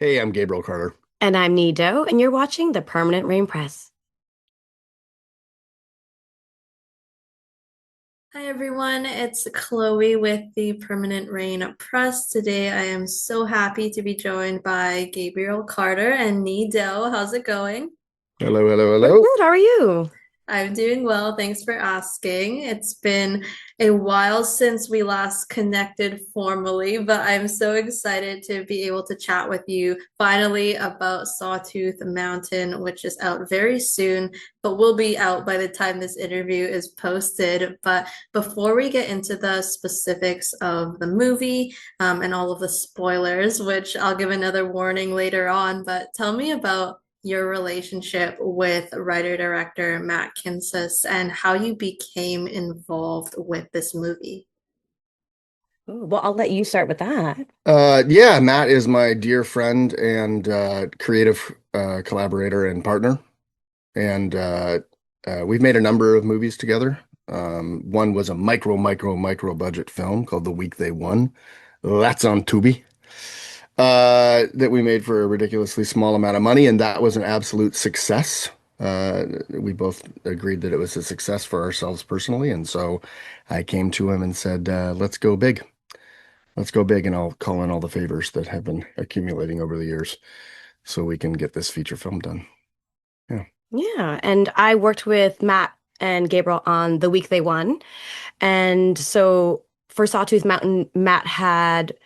Hey, I'm Gabriel Carter. And I'm Nido, and you're watching the Permanent Rain Press. Hi everyone, it's Chloe with the Permanent Rain Press. Today I am so happy to be joined by Gabriel Carter and Nido. How's it going? Hello, hello, We're hello. good. How are you? I'm doing well. Thanks for asking. It's been a while since we last connected formally, but I'm so excited to be able to chat with you finally about Sawtooth Mountain, which is out very soon, but will be out by the time this interview is posted. But before we get into the specifics of the movie, and all of the spoilers, which I'll give another warning later on, but tell me about your relationship with writer-director Matt Kinsis and how you became involved with this movie. Ooh, well, I'll let you start with that. Yeah, Matt is my dear friend and creative collaborator and partner, and we've made a number of movies together. One was a micro budget film called The Week They Won. That's on Tubi. That we made for a ridiculously small amount of money, and that was an absolute success. We both agreed that it was a success for ourselves personally, and so I came to him and said, "Let's go big. Let's go big, and I'll call in all the favors that have been accumulating over the years, so we can get this feature film done." Yeah. Yeah, and I worked with Matt and Gabriel on The Week They Won. And so for Sawtooth Mountain, Matt had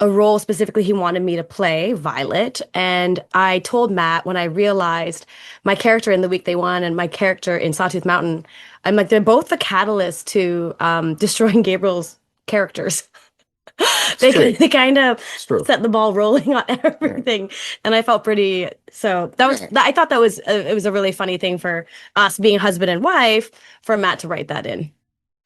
a role specifically he wanted me to play, Violet. And I told Matt when I realized my character in The Week They Won and my character in Sawtooth Mountain, I'm like, they're both the catalyst to destroying Gabriel's characters. It's They true. they kind of It's true. set the ball rolling on Yeah. everything, and I felt pretty. So that was Yeah. I thought that was it was a really funny thing for us being husband and wife for Matt to write that in.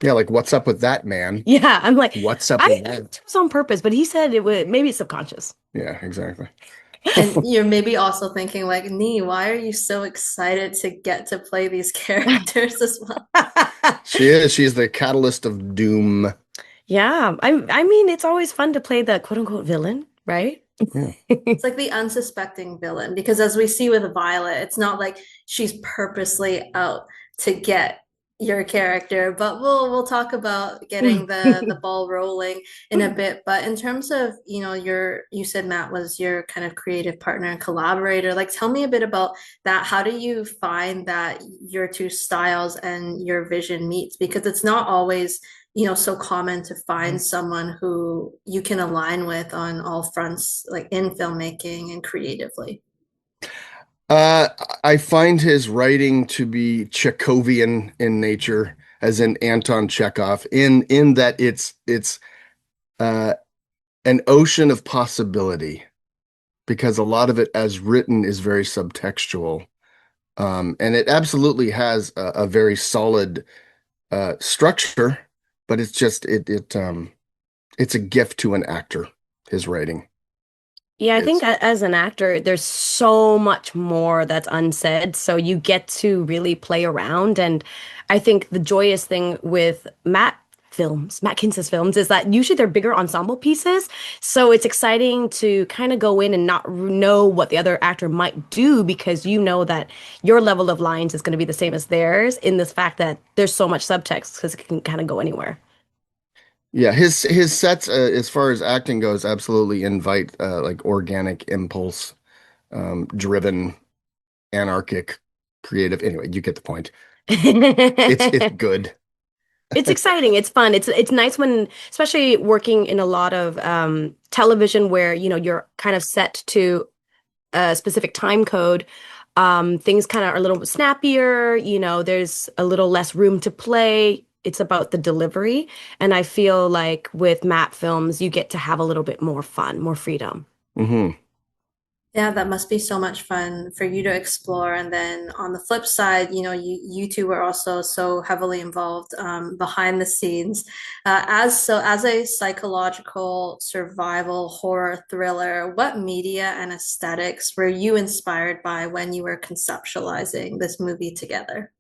Yeah, like what's up with that, man? Yeah, I'm like What's up I with think that? it was on purpose, but he said it would maybe it's subconscious. Yeah, exactly. And you're maybe also thinking like, Nee, why are you so excited to get to play these characters as well? She is. She's the catalyst of doom. Yeah, I mean it's always fun to play the quote unquote villain, right? Yeah. It's like the unsuspecting villain because as we see with Violet, it's not like she's purposely out to get your character, but we'll talk about getting the ball rolling in a bit. But in terms of, you said Matt was your kind of creative partner and collaborator. Like tell me a bit about that. How do you find that your two styles and your vision meets? Because it's not always so common to find someone who you can align with on all fronts, like in filmmaking and creatively. Uh, I find his writing to be Chekhovian in nature, as in Anton Chekhov, in that it's uh, an ocean of possibility, because a lot of it as written is very subtextual, and it absolutely has a very solid structure, but it's a gift to an actor, his writing Yeah, I think is. as an actor, there's so much more that's unsaid. So you get to really play around. And I think the joyous thing with Matt Kins's films, is that usually they're bigger ensemble pieces. So it's exciting to kind of go in and not know what the other actor might do because you know that your level of lines is going to be the same as theirs in this fact that there's so much subtext because it can kind of go anywhere. Yeah, his sets, as far as acting goes, absolutely invite like organic impulse, driven, anarchic, creative. Anyway, you get the point. It's good. It's exciting. It's fun. It's nice when, especially working in a lot of television where, you're kind of set to a specific time code. Things kind of are a little bit snappier, there's a little less room to play. It's about the delivery. And I feel like with Matt films, you get to have a little bit more fun, more freedom. Hmm. Yeah, that must be so much fun for you to explore. And then on the flip side, you two were also so heavily involved behind the scenes. As a psychological survival horror thriller, what media and aesthetics were you inspired by when you were conceptualizing this movie together?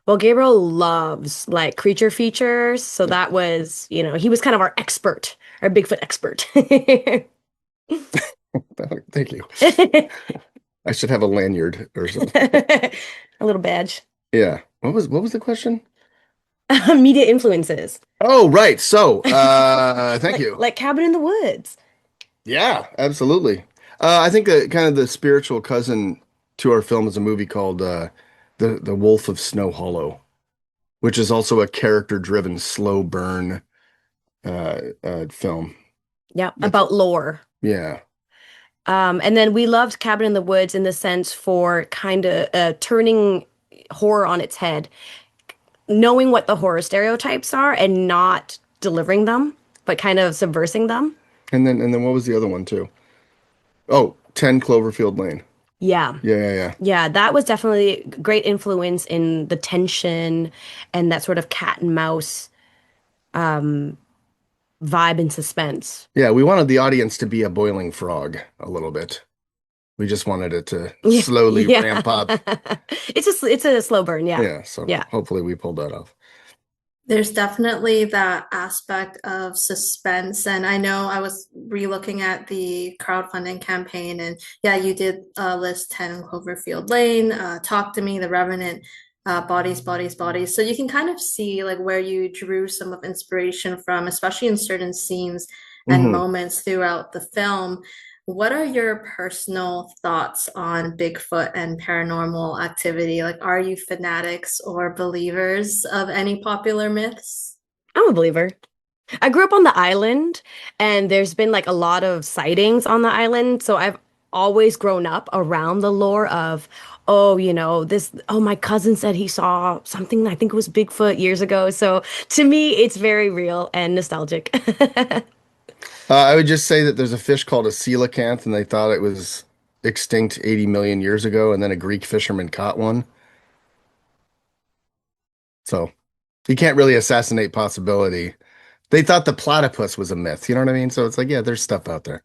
Well, Gabriel loves like creature features. So that was, he was kind of our expert, our Bigfoot expert. Thank you. A I should have a lanyard or something. little badge. Yeah. What was the question? Media influences. Oh, right. So, thank Like you. like Cabin in the Woods. Yeah, absolutely. I think kind of the spiritual cousin to our film is a movie called The Wolf of Snow Hollow, which is also a character-driven slow burn film. Yeah, That's about lore. yeah. And then we loved Cabin in the Woods in the sense for kind of turning horror on its head, knowing what the horror stereotypes are and not delivering them, but kind of subversing them. And then what was the other one too? Oh, 10 Cloverfield Lane. Yeah. Yeah, yeah, yeah. Yeah, that was definitely great influence in the tension and that sort of cat and mouse vibe and suspense. Yeah, we wanted the audience to be a boiling frog a little bit. We just wanted it to Yeah. slowly Yeah. ramp up. It's a slow burn, yeah. Yeah, so Yeah. hopefully we pulled that off. There's definitely that aspect of suspense. And I know I was re-looking at the crowdfunding campaign, and yeah, you did list 10 Cloverfield Lane, Talk to Me, The Revenant, Bodies, Bodies, Bodies. So you can kind of see like where you drew some of inspiration from, especially in certain scenes and Hmm. moments throughout the film. What are your personal thoughts on Bigfoot and paranormal activity? Like, are you fanatics or believers of any popular myths? I'm a believer. I grew up on the island, and there's been like a lot of sightings on the island. So I've always grown up around the lore of, oh, my cousin said he saw something, I think it was Bigfoot years ago. So to me, it's very real and nostalgic. I would just say that there's a fish called a coelacanth, and they thought it was extinct 80 million years ago, and then a Greek fisherman caught one. So you can't really assassinate possibility. They thought the platypus was a myth, you know what I mean? So it's like, yeah, there's stuff out there.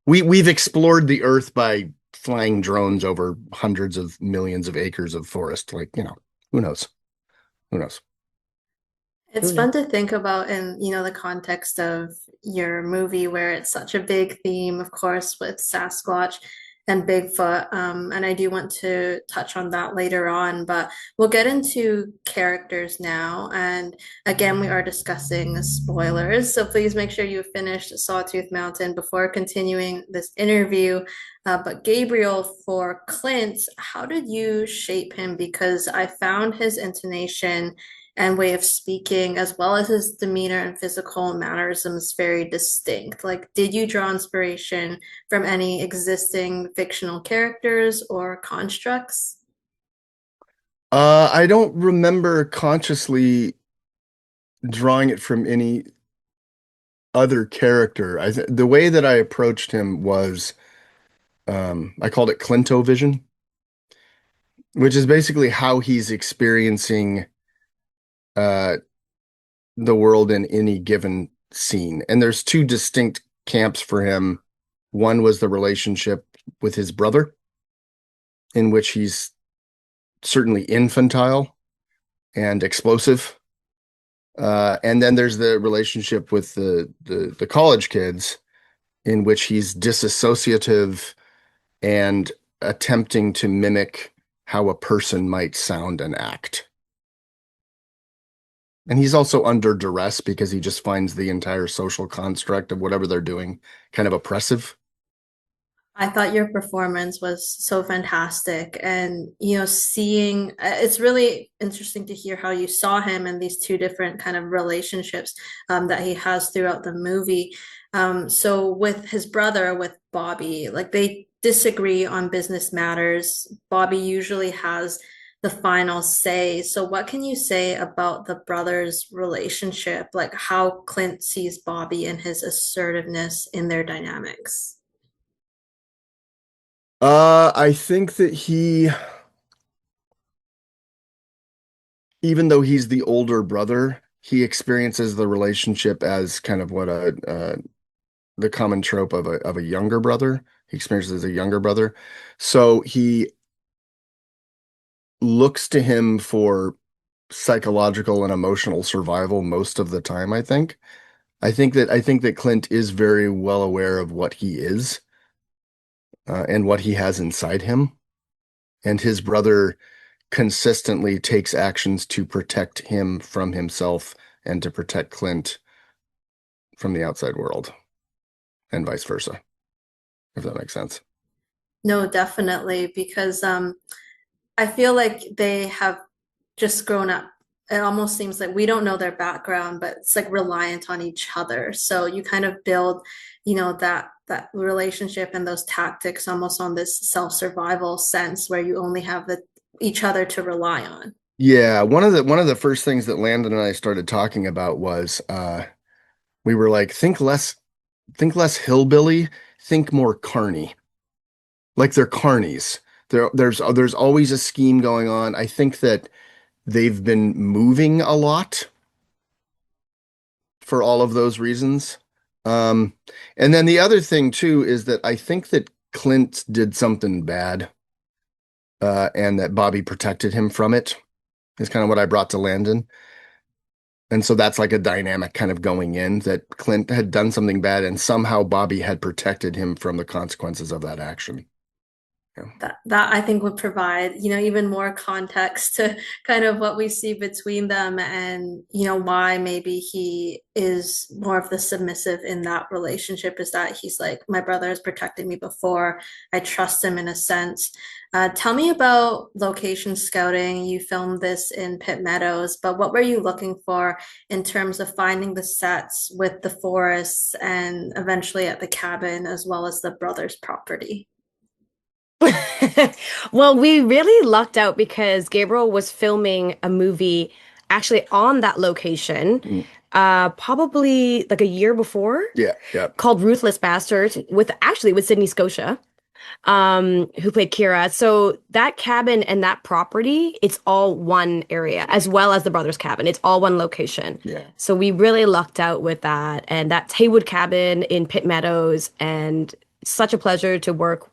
We've explored the earth by flying drones over hundreds of millions of acres of forest. Like, who knows? Who knows? It's Who knows? fun to think about in, the context of your movie where it's such a big theme, of course, with Sasquatch and Bigfoot. And I do want to touch on that later on, but we'll get into characters now. And again, we are discussing spoilers, so please make sure you finish Sawtooth Mountain before continuing this interview. But Gabriel, for Clint, how did you shape him? Because I found his intonation and way of speaking, as well as his demeanor and physical mannerisms, very distinct. Like, did you draw inspiration from any existing fictional characters or constructs? I don't remember consciously drawing it from any other character. The way that I approached him was I called it Clinto vision, which is basically how he's experiencing uh, the world in any given scene. And there's two distinct camps for him. One was the relationship with his brother, in which he's certainly infantile and explosive. And then there's the relationship with the college kids, in which he's disassociative and attempting to mimic how a person might sound and act. And he's also under duress because he just finds the entire social construct of whatever they're doing kind of oppressive. I thought your performance was so fantastic. And, seeing it's really interesting to hear how you saw him in these two different kind of relationships that he has throughout the movie. So, with his brother, with Bobby, like they disagree on business matters. Bobby usually has the final say. So, what can you say about the brothers' relationship? Like how Clint sees Bobby and his assertiveness in their dynamics? I think that even though he's the older brother, he experiences the relationship as kind of what the common trope of a younger brother. He experiences as a younger brother. So he looks to him for psychological and emotional survival most of the time, I think. I think that Clint is very well aware of what he is and what he has inside him. And his brother consistently takes actions to protect him from himself and to protect Clint from the outside world, and vice versa, if that makes sense. No, definitely, because I feel like they have just grown up. It almost seems like we don't know their background, but it's like reliant on each other. So you kind of build, that relationship and those tactics almost on this self-survival sense where you only have each other to rely on. Yeah, one of the first things that Landon and I started talking about was we were like, think less hillbilly, think more carny. Like they're carnies. There's always a scheme going on. I think that they've been moving a lot for all of those reasons. Um, and then the other thing too is that I think that Clint did something bad, and that Bobby protected him from it, is kind of what I brought to Landon. And so that's like a dynamic kind of going in that Clint had done something bad and somehow Bobby had protected him from the consequences of that action. Yeah. That I think would provide, even more context to kind of what we see between them and, why maybe he is more of the submissive in that relationship is that he's like, my brother has protected me before. I trust him in a sense. Tell me about location scouting. You filmed this in Pitt Meadows, but what were you looking for in terms of finding the sets with the forests and eventually at the cabin as well as the brothers' property? Well, we really lucked out because Gabriel was filming a movie actually on that location, Mm. probably like a year before, Yeah, yeah, called Ruthless Bastards with Sydney Scotia, who played Kira. So that cabin and that property, it's all one area, as well as the brothers' cabin. It's all one location. yeah. So we really lucked out with that. And that's Haywood Cabin in Pitt Meadows, and such a pleasure to work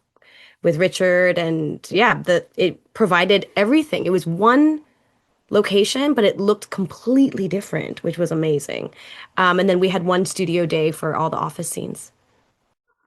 with Richard. And yeah, it provided everything. It was one location, but it looked completely different, which was amazing. And then we had one studio day for all the office scenes.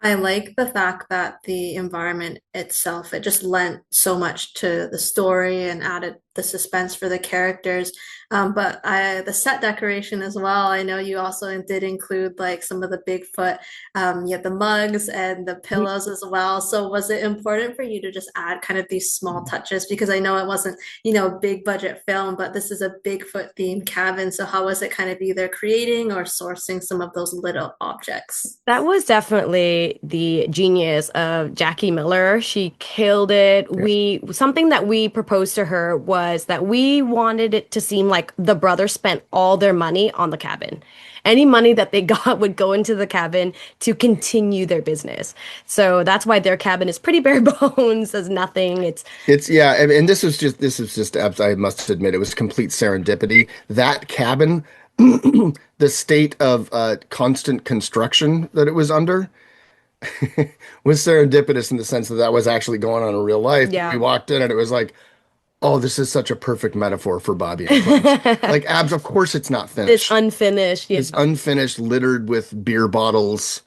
I like the fact that the environment itself, it just lent so much to the story and added the suspense for the characters. The set decoration as well. I know you also did include like some of the Bigfoot, you had the mugs and the pillows as well. So was it important for you to just add kind of these small touches? Because I know it wasn't, a big budget film, but this is a Bigfoot themed cabin. So how was it kind of either creating or sourcing some of those little objects? That was definitely the genius of Jackie Miller. She killed it. Yeah. Something that we proposed to her was that we wanted it to seem like the brothers spent all their money on the cabin. Any money that they got would go into the cabin to continue their business. So that's why their cabin is pretty bare bones, there's nothing. It's yeah, and this is just I must admit it was complete serendipity. That cabin, the state of constant construction that it was under was serendipitous in the sense that that was actually going on in real life. We Yeah. walked in and it was like, oh, this is such a perfect metaphor for Bobby and Clint. Like, abs, of course it's not This finished. unfinished, yeah, It's unfinished, littered with beer bottles,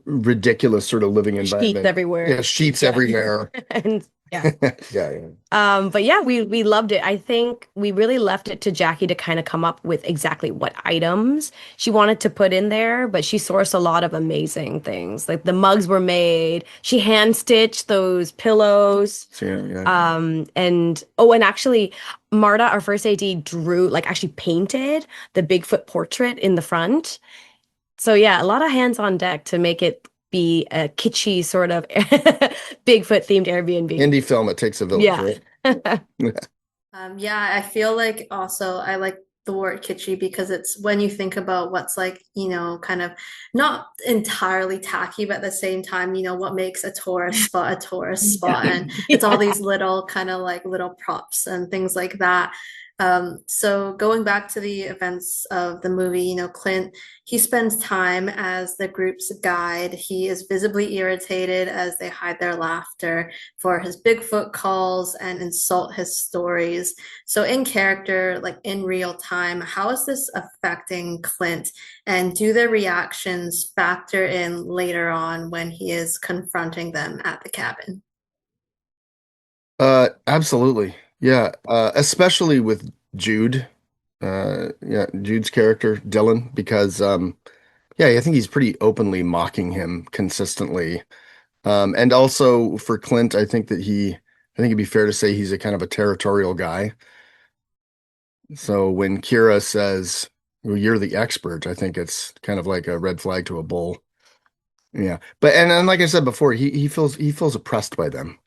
ridiculous sort of living sheets environment. everywhere. Yeah, sheets Yeah. everywhere. And yeah. Yeah, yeah. But yeah, we loved it. I think we really left it to Jackie to kind of come up with exactly what items she wanted to put in there, but she sourced a lot of amazing things. Like the mugs were made. She hand stitched those pillows. So, yeah, yeah. And actually Marta, our first AD, actually painted the Bigfoot portrait in the front. So yeah, a lot of hands on deck to make it be a kitschy sort of Bigfoot themed Airbnb. Indie film, it takes a village, Yeah. right? Yeah, I feel like also I like the word kitschy because it's when you think about what's like, kind of not entirely tacky, but at the same time, what makes a tourist spot a tourist spot. And it's all Yeah. these little kind of like little props and things like that. So going back to the events of the movie, Clint, he spends time as the group's guide. He is visibly irritated as they hide their laughter for his Bigfoot calls and insult his stories. So in character, like in real time, how is this affecting Clint? And do their reactions factor in later on when he is confronting them at the cabin? Absolutely. Yeah. Especially with Jude. Yeah, Jude's character, Dylan, because yeah, I think he's pretty openly mocking him consistently. And also for Clint, I think it'd be fair to say he's a kind of a territorial guy. So when Kira says, well, you're the expert, I think it's kind of like a red flag to a bull. Yeah. But and like I said before, he feels oppressed by them.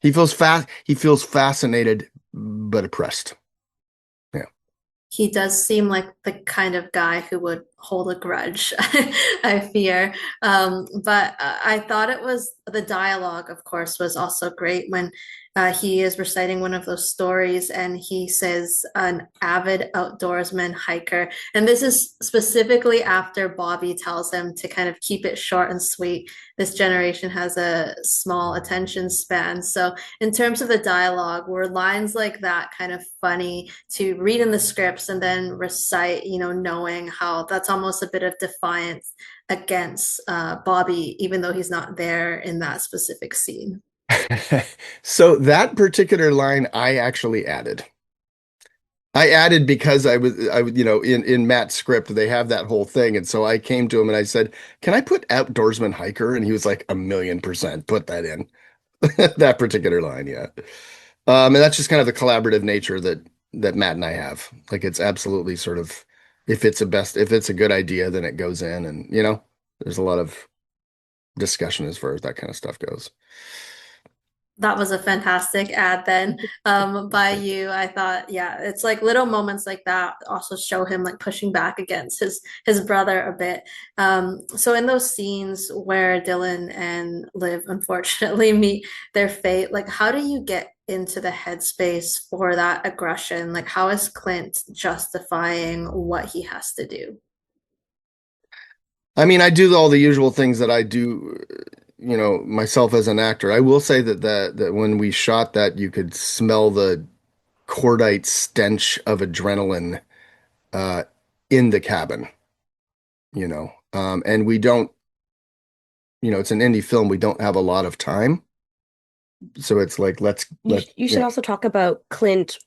He feels fascinated but oppressed. Yeah. He does seem like the kind of guy who would hold a grudge, I fear. But I thought it was the dialogue, of course, was also great when he is reciting one of those stories and he says, an avid outdoorsman hiker. And this is specifically after Bobby tells him to kind of keep it short and sweet. This generation has a small attention span. So, in terms of the dialogue, were lines like that kind of funny to read in the scripts and then recite, knowing how that's almost a bit of defiance against Bobby, even though he's not there in that specific scene. So that particular line I actually added. I added because in Matt's script, they have that whole thing. And so I came to him and I said, can I put outdoorsman hiker? And he was like, 1,000,000% put that in. That particular line, yeah. And that's just kind of the collaborative nature that Matt and I have. Like it's absolutely sort of if it's a good idea, then it goes in and there's a lot of discussion as far as that kind of stuff goes. That was a fantastic ad then by you. I thought, yeah, it's like little moments like that also show him like pushing back against his brother a bit. So in those scenes where Dylan and Liv unfortunately meet their fate, like how do you get into the headspace for that aggression? Like how is Clint justifying what he has to do? I mean, I do all the usual things that I do, myself as an actor. I will say that when we shot that, you could smell the cordite stench of adrenaline uh, in the cabin, and we don't, it's an indie film. We don't have a lot of time, so it's like You should also talk about Clint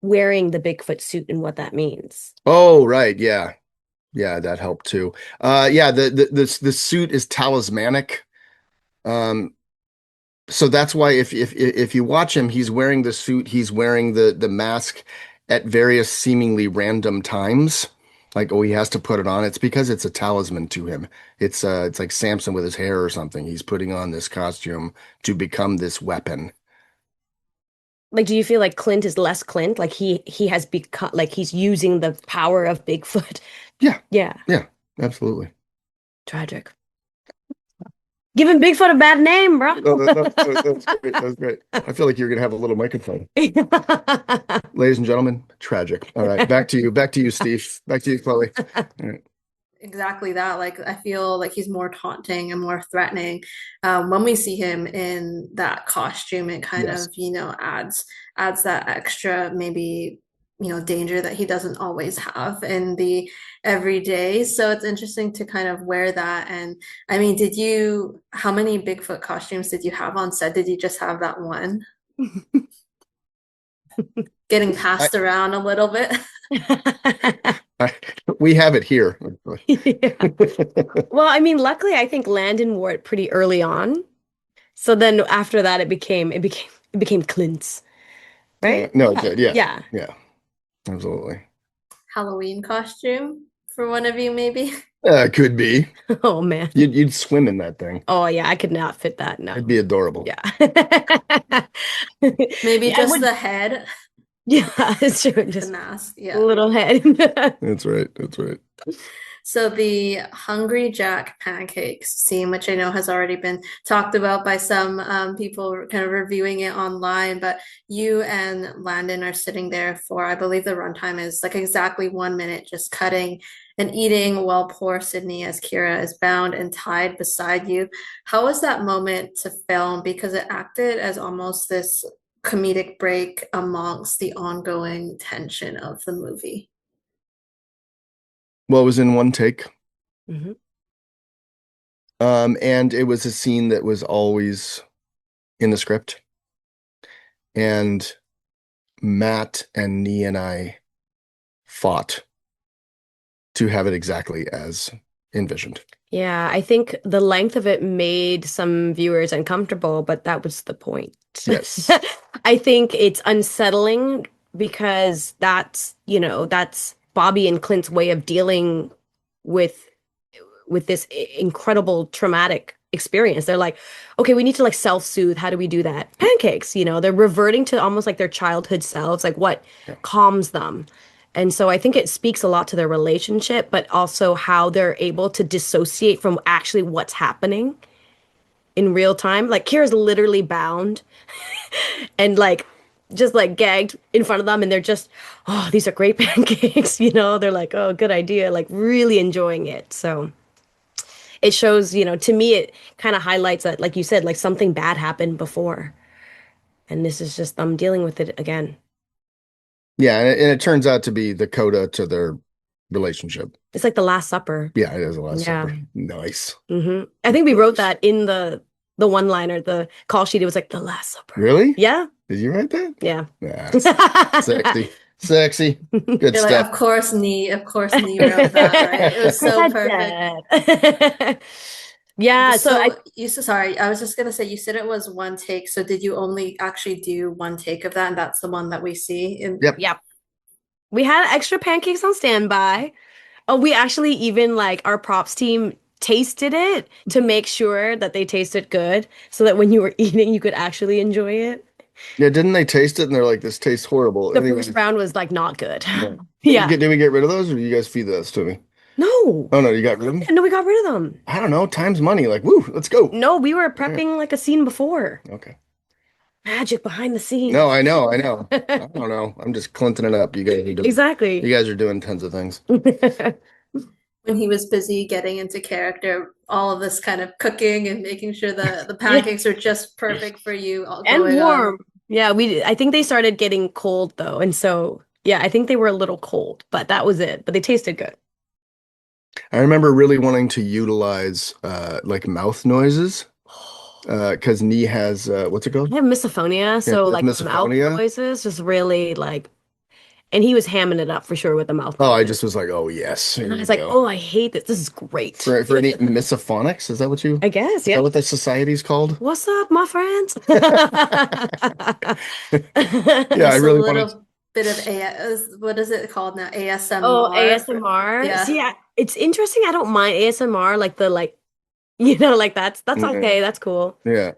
wearing the Bigfoot suit and what that means. Oh, right, yeah, yeah, that helped too. Yeah, the suit is talismanic. Um, So that's why if you watch him, he's wearing the suit, he's wearing the mask at various seemingly random times. Like, oh, he has to put it on. It's because it's a talisman to him. It's like Samson with his hair or something. He's putting on this costume to become this weapon. Like, do you feel like Clint is less Clint? Like he has become like he's using the power of Bigfoot. Yeah, Yeah, yeah, absolutely. tragic. Giving Bigfoot a bad name, bro. Oh, that's great. That's great. I feel like you're gonna have a little microphone. Ladies and gentlemen, tragic. All right, back to you. Back to you, Steve. Back to you, Chloe. All right. Exactly that. Like I feel like he's more taunting and more threatening. When we see him in that costume, it kind Yes. of, adds that extra maybe, danger that he doesn't always have in the everyday. So it's interesting to kind of wear that. And I mean, how many Bigfoot costumes did you have on set? Did you just have that one? Getting I, passed around a little bit. I, we have it here. Yeah. Well, I mean, luckily, I think Landon wore it pretty early on. So then after that, it became Clint's, right? No, it did. Yeah, Yeah. yeah, absolutely. Halloween costume for one of you, maybe. Could be. Oh man. You'd swim in that thing. Oh yeah, I could not fit that. No. It'd be adorable. Yeah. Maybe Yeah, I just would. the head, Yeah, it's true. the Just mask. a Yeah. little head. That's right. That's right. So the Hungry Jack pancakes scene, which I know has already been talked about by some people kind of reviewing it online, but you and Landon are sitting there for, I believe the runtime is like exactly 1 minute, just cutting and eating while poor Sydney as Kira is bound and tied beside you. How was that moment to film? Because it acted as almost this comedic break amongst the ongoing tension of the movie. Well, it was in one take. Mhm. And it was a scene that was always in the script. And Matt and Nee and I fought to have it exactly as envisioned. Yeah, I think the length of it made some viewers uncomfortable, but that was the point. Yes. I think it's unsettling because that's Bobby and Clint's way of dealing with this incredible traumatic experience. They're like, okay, we need to like self-soothe. How do we do that? Pancakes, they're reverting to almost like their childhood selves, like what Yeah. calms them. And so I think it speaks a lot to their relationship, but also how they're able to dissociate from actually what's happening in real time. Like Kira's literally bound and like just like gagged in front of them, and they're just, oh, these are great pancakes, They're like, oh, good idea, like really enjoying it. So it shows, to me, it kind of highlights that, like you said, like something bad happened before. And this is just them dealing with it again. Yeah, and it turns out to be the coda to their relationship. It's like the Last Supper. Yeah, it is a Last Yeah. Supper. Nice. I think we wrote that in the one-liner, the call sheet. It was like the Last Supper. Really? Yeah. Did you write that? Yeah. Yeah, sexy. Sexy. Good You're like, stuff. of course, Nee wrote that, right? It was so That's perfect. it. Yeah. So I, So sorry, I was just gonna say you said it was one take. So did you only actually do one take of that, and that's the one that we see in Yep. yeah, we had extra pancakes on standby. Oh, we actually even like our props team tasted it to make sure that they tasted good so that when you were eating, you could actually enjoy it. Yeah, didn't they taste it and they're like, this tastes horrible. The Anyway, first round was like not good. yeah. Yeah. Did we get rid of those or did you guys feed those to me? No. Oh no, you got rid of them? No, we got rid of them. I don't know. Time's money. Like, woo, let's go. No, we were All right. prepping like a scene before. Okay. Magic behind the No, scenes. I know, I know. I don't know. I'm just clinting it up. You Exactly. guys are doing tons of things. when he was busy getting into character, all of this kind of cooking and making sure the Yeah. pancakes are just perfect for you all And going on. warm. Yeah, I think they started getting cold though. And so, yeah, I think they were a little cold, but that was it. But they tasted good. I remember really wanting to utilize like mouth noises because Nee has what's it I called? have misophonia, Yeah, so that's like the mouth misophonia. noises just really like, and he was hamming it up for sure with the mouth Oh, I noises. just was like, oh yes, And here I we was like, go. oh, I hate this. This is great. For any misophonics, is that what you I guess, is that yeah. what the society's called? What's up, my friends? Yeah, I Just a really wanted. little bit of what is it called now? Oh, ASMR. ASMR. Yeah. See, it's interesting. I don't mind ASMR, like the like, like that's Yeah, okay. That's cool. yeah,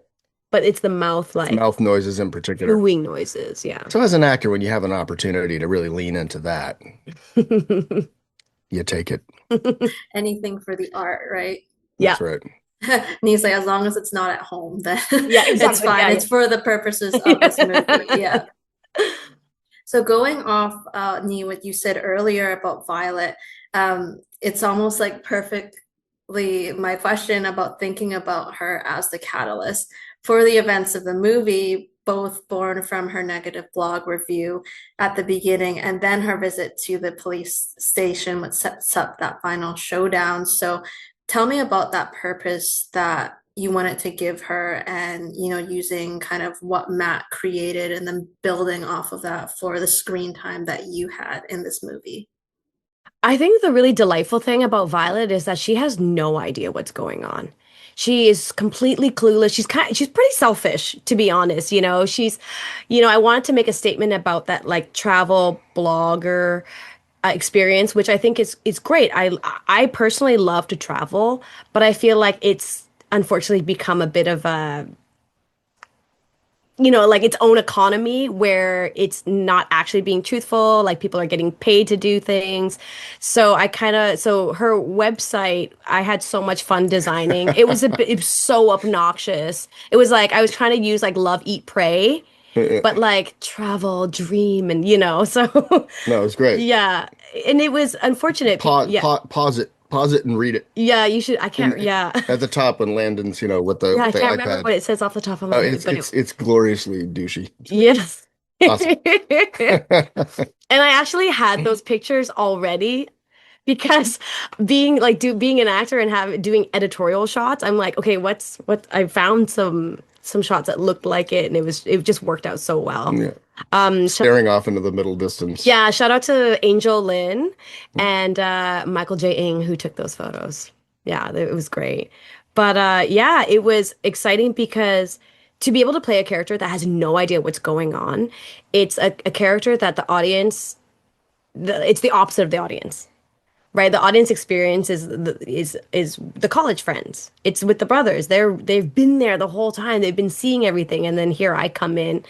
But it's the mouth it's like mouth noises in particular. chewing noises. Yeah. So as an actor, when you have an opportunity to really lean into that, you take it. Anything for the art, right? Yeah. That's right. And he's like, as long as it's not at home, then Yeah, it's exactly. fine. Yeah, It's for the purposes of this movie. Yeah. So going off, Nee, what you said earlier about Violet, it's almost like perfectly my question about thinking about her as the catalyst for the events of the movie, both born from her negative blog review at the beginning and then her visit to the police station, which sets up that final showdown. So tell me about that purpose that you wanted to give her and using kind of what Matt created and then building off of that for the screen time that you had in this movie. I think the really delightful thing about Violet is that she has no idea what's going on. She is completely clueless. She's pretty selfish, to be honest. I wanted to make a statement about that like travel blogger experience, which I think is great. I personally love to travel, but I feel like it's unfortunately become a bit of like its own economy where it's not actually being truthful, like people are getting paid to do things. So her website, I had so much fun designing. It was so obnoxious. It was like I was trying to use like love, eat, pray, but like travel, dream, and so No, it's great. yeah. And it was unfortunate. Yeah. Pause it, and read it. Yeah, you should. I can't. And Yeah. at the top when Landon's, with the Yeah, I can't remember iPad. what it says off the top of my Oh, head, but it's gloriously douchey. It's great. yes. Awesome. And I actually had those pictures already because being an actor and doing editorial shots, I'm like, okay, what I found some shots that looked like it, and it just worked out so well. Yeah. Um, sh Staring off into the middle distance. yeah, shout out to Angel Lin and Michael J. Ing who took those photos. Yeah, it was great. But yeah, it was exciting because to be able to play a character that has no idea what's going on, it's a character that the audience, it's the opposite of the audience, right? The audience experience is the college friends. It's with the brothers. They've been there the whole time. They've been seeing everything, and then here I come in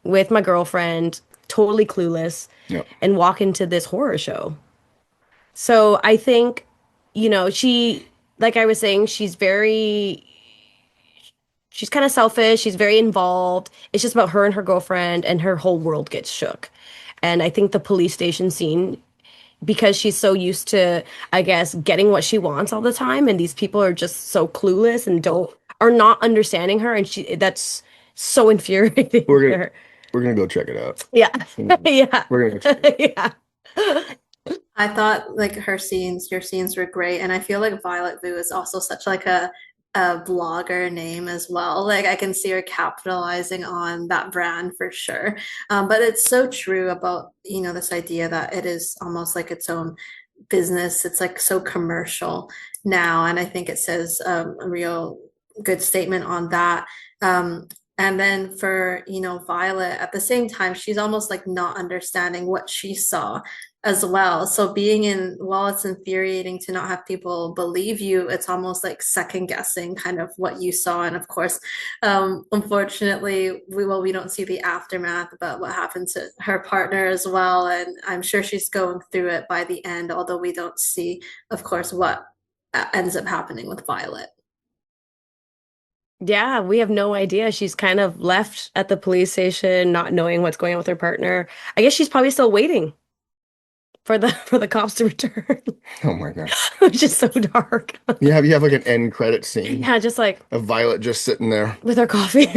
with my girlfriend, totally clueless, Yeah. and walk into this horror show. So I think, like I was saying, she's kind of selfish. She's very involved. It's just about her and her girlfriend, and her whole world gets shook. And I think the police station scene, because she's so used to, I guess, getting what she wants all the time, and these people are just so clueless and are not understanding her, and that's so infuriating We're to gonna her. we're gonna go check it out. Yeah. We're Yeah. gonna go check it Yeah. I thought like your scenes were great, and I feel like Violet Vu is also such like a blogger name as well. Like I can see her capitalizing on that brand for sure. But it's so true about, this idea that it is almost like its own business. It's like so commercial now, and I think it says a real good statement on that. Um, and then for, Violet, at the same time, she's almost like not understanding what she saw as well. So while it's infuriating to not have people believe you, it's almost like second guessing kind of what you saw. And of course, unfortunately, we don't see the aftermath about what happened to her partner as well. And I'm sure she's going through it by the end, although we don't see, of course, what ends up happening with Violet. Yeah, we have no idea. She's kind of left at the police station, not knowing what's going on with her partner. I guess she's probably still waiting for the cops to return, Oh my God. which is so dark. You have like an end credit scene Yeah, just like of Violet just sitting there. with her coffee.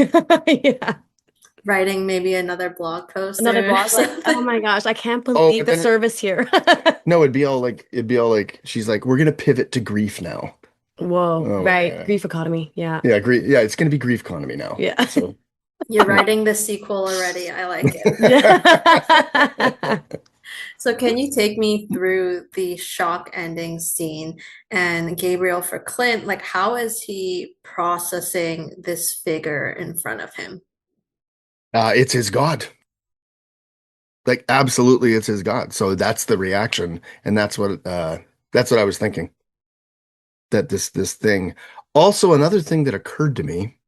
Yeah. Writing maybe another blog post Another or blog, like, oh something. my gosh, I can't Oh, believe but the then service here. no, it'd be all like she's like, we're gonna pivot to grief now. Whoa, Oh my right. God. Grief economy. Yeah. Yeah, grief. Yeah, it's gonna be grief economy now. Yeah. So You're yeah. writing the sequel already. I like it. Yeah. So can you take me through the shock ending scene and Gabriel for Clint? Like, how is he processing this figure in front of him? It's his God. Like absolutely, it's his God. So that's the reaction, and that's what I was thinking. That this thing. Also, another thing that occurred to me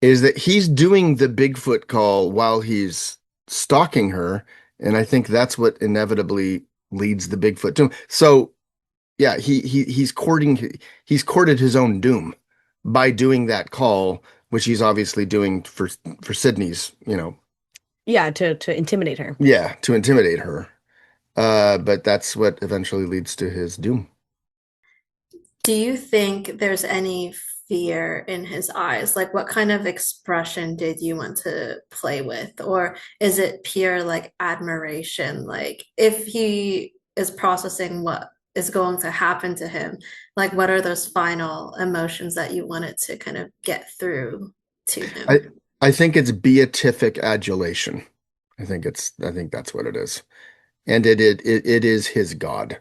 is that he's doing the Bigfoot call while he's stalking her, and I think that's what inevitably leads the Bigfoot to him. So yeah, he's courted his own doom by doing that call, which he's obviously doing for Sydney's, Yeah, to intimidate her. yeah, to intimidate her. But that's what eventually leads to his doom. Do you think there's any fear in his eyes? Like, what kind of expression did you want to play with? Or is it pure like admiration? Like, if he is processing what is going to happen to him, like, what are those final emotions that you wanted to kind of get through to I him? I think it's beatific adulation. I think that's what it is. And it is his God.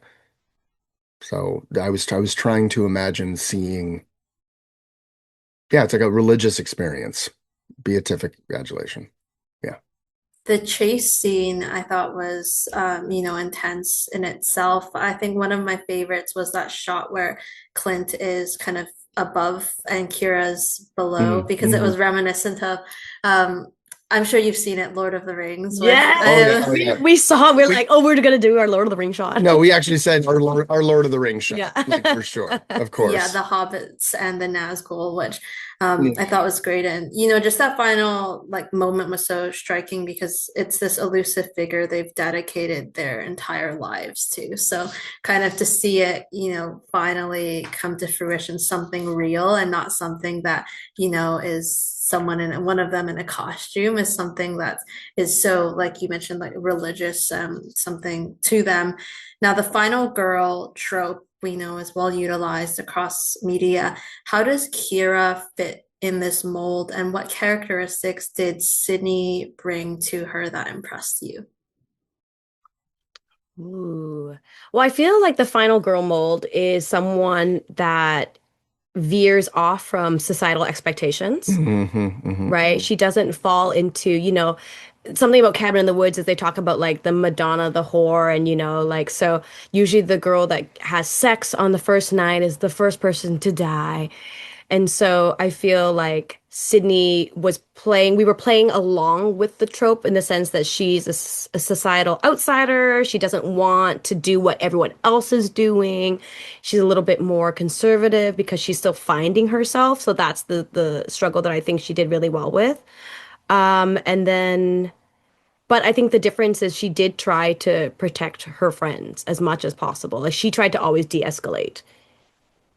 So I was trying to imagine seeing, yeah, it's like a religious experience. Beatific adulation. Yeah. The chase scene I thought was, intense in itself. I think one of my favorites was that shot where Clint is kind of above and Kira's below Mm, because it hmm. was reminiscent of um I'm sure you've seen it, Lord of the Rings, with Yes, Oh yeah, oh yeah. we saw. We're We like, oh, we're gonna do our Lord of the Rings shot. no, we actually said our Lord of the Rings shot, Yeah. like for sure, of yeah, course. the Hobbits and the Nazgul, which Yeah. I thought was great. And just that final like moment was so striking because it's this elusive figure they've dedicated their entire lives to. So kind of to see it, finally come to fruition, something real and not something that, is someone in one of them in a costume is something that is so, like you mentioned, like religious, something to them. Now, the final girl trope we know is well utilized across media. How does Kira fit in this mold, and what characteristics did Sydney bring to her that impressed you? Ooh. Well, I feel like the final girl mold is someone that veers off from societal expectations, Hmm. Hmm. right? She doesn't fall into, something about Cabin in the Woods is they talk about like the Madonna, the whore, and like so usually the girl that has sex on the first night is the first person to die. And so I feel like Sydney was playing, we were playing along with the trope in the sense that she's a societal outsider. She doesn't want to do what everyone else is doing. She's a little bit more conservative because she's still finding herself. So that's the struggle that I think she did really well with. And then, but I think the difference is she did try to protect her friends as much as possible. Like she tried to always de-escalate,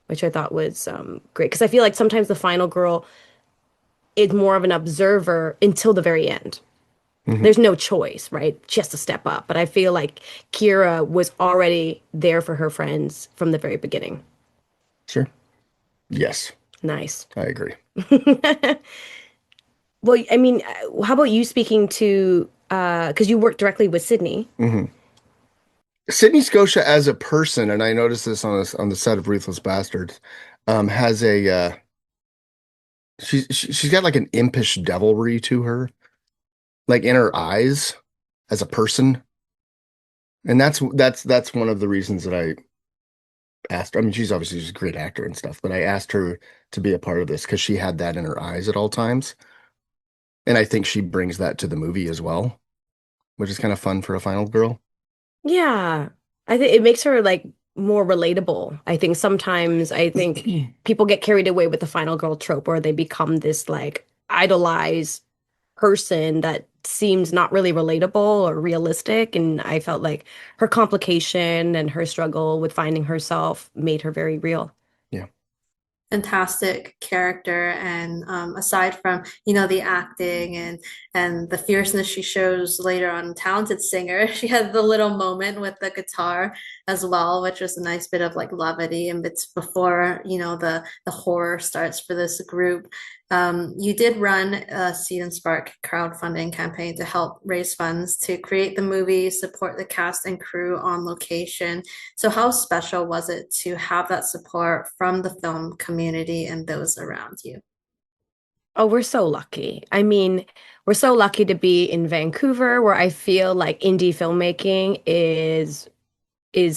which I thought was great. Because I feel like sometimes the final girl is more of an observer until the very end. Hmm. There's no choice, right? She has to step up. But I feel like Kira was already there for her friends from the very beginning. Sure. Yes, Nice. I agree. Well, I mean, how about you speaking to, because you work directly with Sydney? Hmm. Sydney Scotia as a person, and I noticed this on the set of Ruthless Bastards, has a she's got like an impish devilry to her, like in her eyes as a person, and that's one of the reasons that I asked her. I mean, she's a great actor and stuff, but I asked her to be a part of this because she had that in her eyes at all times, and I think she brings that to the movie as well, which is kind of fun for a final girl. Yeah. I think it makes her like more relatable. I think sometimes I think people get carried away with the final girl trope where they become this like idolized person that seems not really relatable or realistic. And I felt like her complication and her struggle with finding herself made her very real. Yeah. Fantastic character, and aside from the acting and the fierceness she shows later on, talented singer. She had the little moment with the guitar as well, which was a nice bit of like levity and bits before the horror starts for this group. You did run a Seed and Spark crowdfunding campaign to help raise funds to create the movie, support the cast and crew on location. So, how special was it to have that support from the film community and those around you? Oh, we're so lucky. I mean, we're so lucky to be in Vancouver, where I feel like indie filmmaking is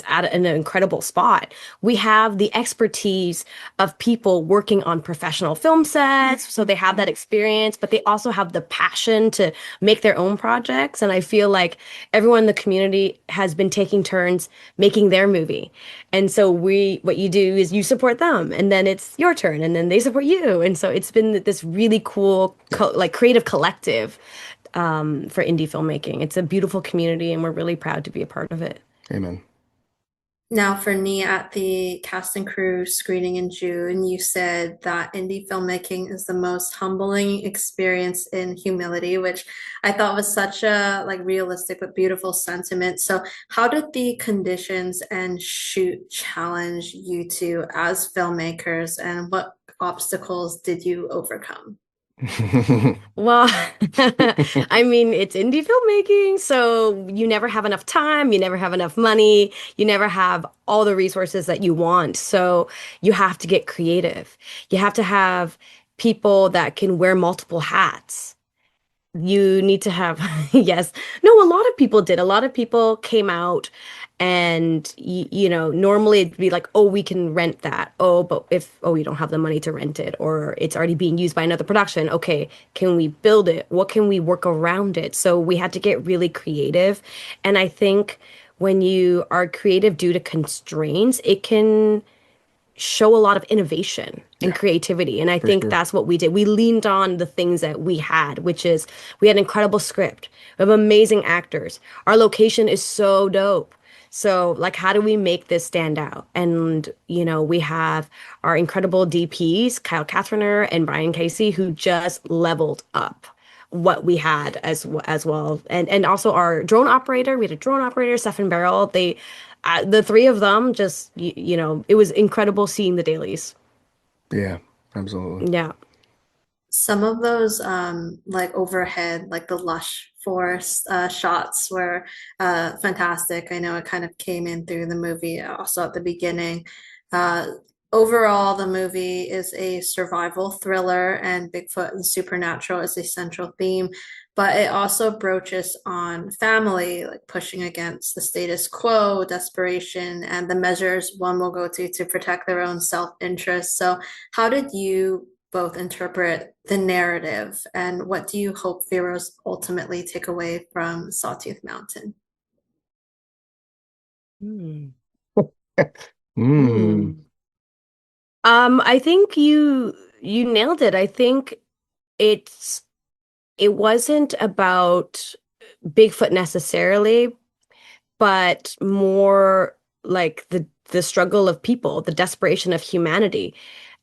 at an incredible spot. We have the expertise of people working on professional film sets, so they have that experience, but they also have the passion to make their own projects. And I feel like everyone in the community has been taking turns making their movie. And so what you do is you support them, and then it's your turn, and then they support you. And so it's been this really cool, Yeah. like creative collective for indie filmmaking. It's a beautiful community, and we're really proud to be a part of it. Amen. Now, for me at the cast and crew screening in June, you said that indie filmmaking is the most humbling experience in humility, which I thought was such a like realistic but beautiful sentiment. So, how did the conditions and shoot challenge you two as filmmakers, and what obstacles did you overcome? Well, I mean, it's indie filmmaking, so you never have enough time, you never have enough money, you never have all the resources that you want. So you have to get creative. You have to have people that can wear multiple hats. You need to have, yes. No, a lot of people did. A lot of people came out and, normally it'd be like, oh, we can rent that. Oh, but oh, you don't have the money to rent it, or it's already being used by another production. Okay, can we build it? What can we work around it? So we had to get really creative. And I think when you are creative due to constraints, it can show a lot of innovation and Yeah, creativity. And I for think sure. that's what we did. We leaned on the things that we had, which is we had an incredible script. We have amazing actors. Our location is so dope. So, like, how do we make this stand out? And, we have our incredible DPs, Kyle Catheriner and Brian Casey, who just leveled up what we had as well. And also our drone operator, we had a drone operator, Stefan Barrel. The three of them just, it was incredible seeing the dailies. Yeah, absolutely. Yeah. Some of those like overhead, like the lush forest shots were fantastic. I know it kind of came in through the movie also at the beginning. Uh, Overall, the movie is a survival thriller, and Bigfoot and supernatural is a central theme, but it also broaches on family, like pushing against the status quo, desperation, and the measures one will go to protect their own self-interest. So, how did you both interpret the narrative, and what do you hope viewers ultimately take away from Sawtooth Mountain? Hmm. Mm, Hmm. I think you nailed it. I think it's it wasn't about Bigfoot necessarily, but more like the struggle of people, the desperation of humanity,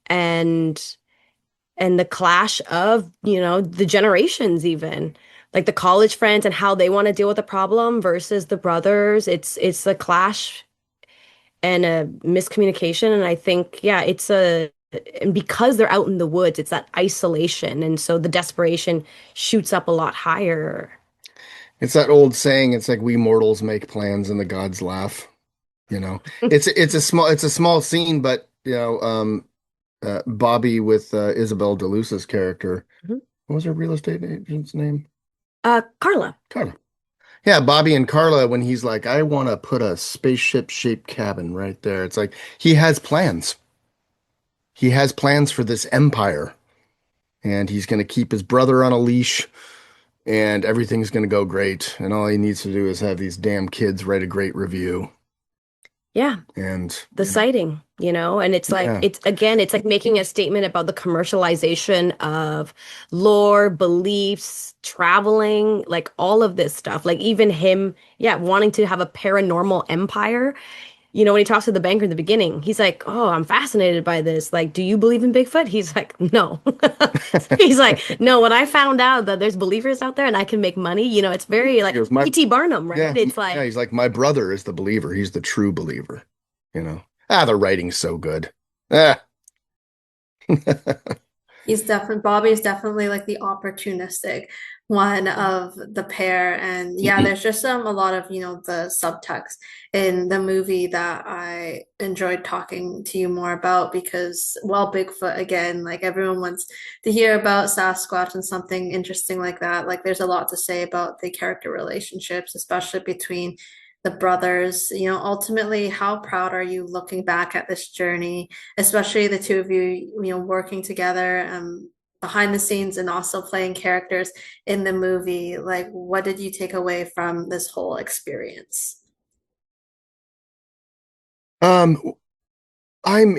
and the clash of, the generations even. Like the college friends and how they want to deal with the problem versus the brothers. It's a clash and a miscommunication. And I think, yeah, and because they're out in the woods, it's that isolation. And so the desperation shoots up a lot higher. it's that old saying, it's like we mortals make plans and the gods laugh, you know. It's a small scene, but Bobby with Isabel DeLuca's character. Mhm. What was her real estate agent's name? Carla. Carla. Yeah, Bobby and Carla, when he's like, I want to put a spaceship shaped cabin right there. It's like he has plans. He has plans for this empire, and he's going to keep his brother on a leash, and everything's going to go great. And all he needs to do is have these damn kids write a great review. Yeah. And, The sighting, and it's like yeah, it's like making a statement about the commercialization of lore, beliefs, traveling, like all of this stuff. Like even him, yeah, wanting to have a paranormal empire. When he talks to the banker in the beginning, he's like, "Oh, I'm fascinated by this. Like, do you believe in Bigfoot?" He's like, "No." He's like, "No, when I found out that there's believers out there and I can make money, it's very he like goes, my, P.T. Barnum, right? yeah, It's yeah, like he's like, my brother is the believer. He's the true believer, you know. Ah, the writing's so good. Ah. Bobby's definitely like the opportunistic one of the pair. And yeah, there's just a lot of, the subtext in the movie that I enjoyed talking to you more about because, well, Bigfoot again, like everyone wants to hear about Sasquatch and something interesting like that. Like there's a lot to say about the character relationships, especially between the brothers. Ultimately, how proud are you looking back at this journey, especially the two of you, working together behind the scenes and also playing characters in the movie? Like, what did you take away from this whole experience? Um, I'm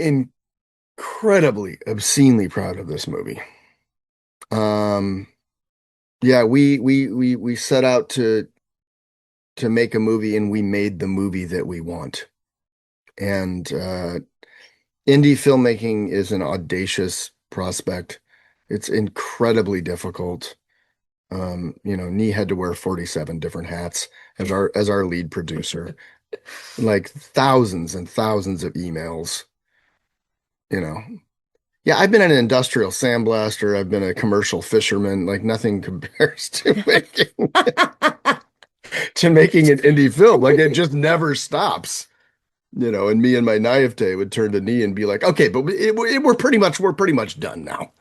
incredibly, obscenely proud of this movie. Um, yeah, we set out to make a movie, and we made the movie that we want. And indie filmmaking is an audacious prospect. It's incredibly difficult. Nee had to wear 47 different hats as our lead producer, like thousands and thousands of emails, you know. Yeah, I've been an industrial sandblaster. I've been a commercial fisherman. Like nothing compares to making an indie film. Like it just never stops. And me and my naivete would turn to Nee and be like, "Okay, but we're pretty much done now."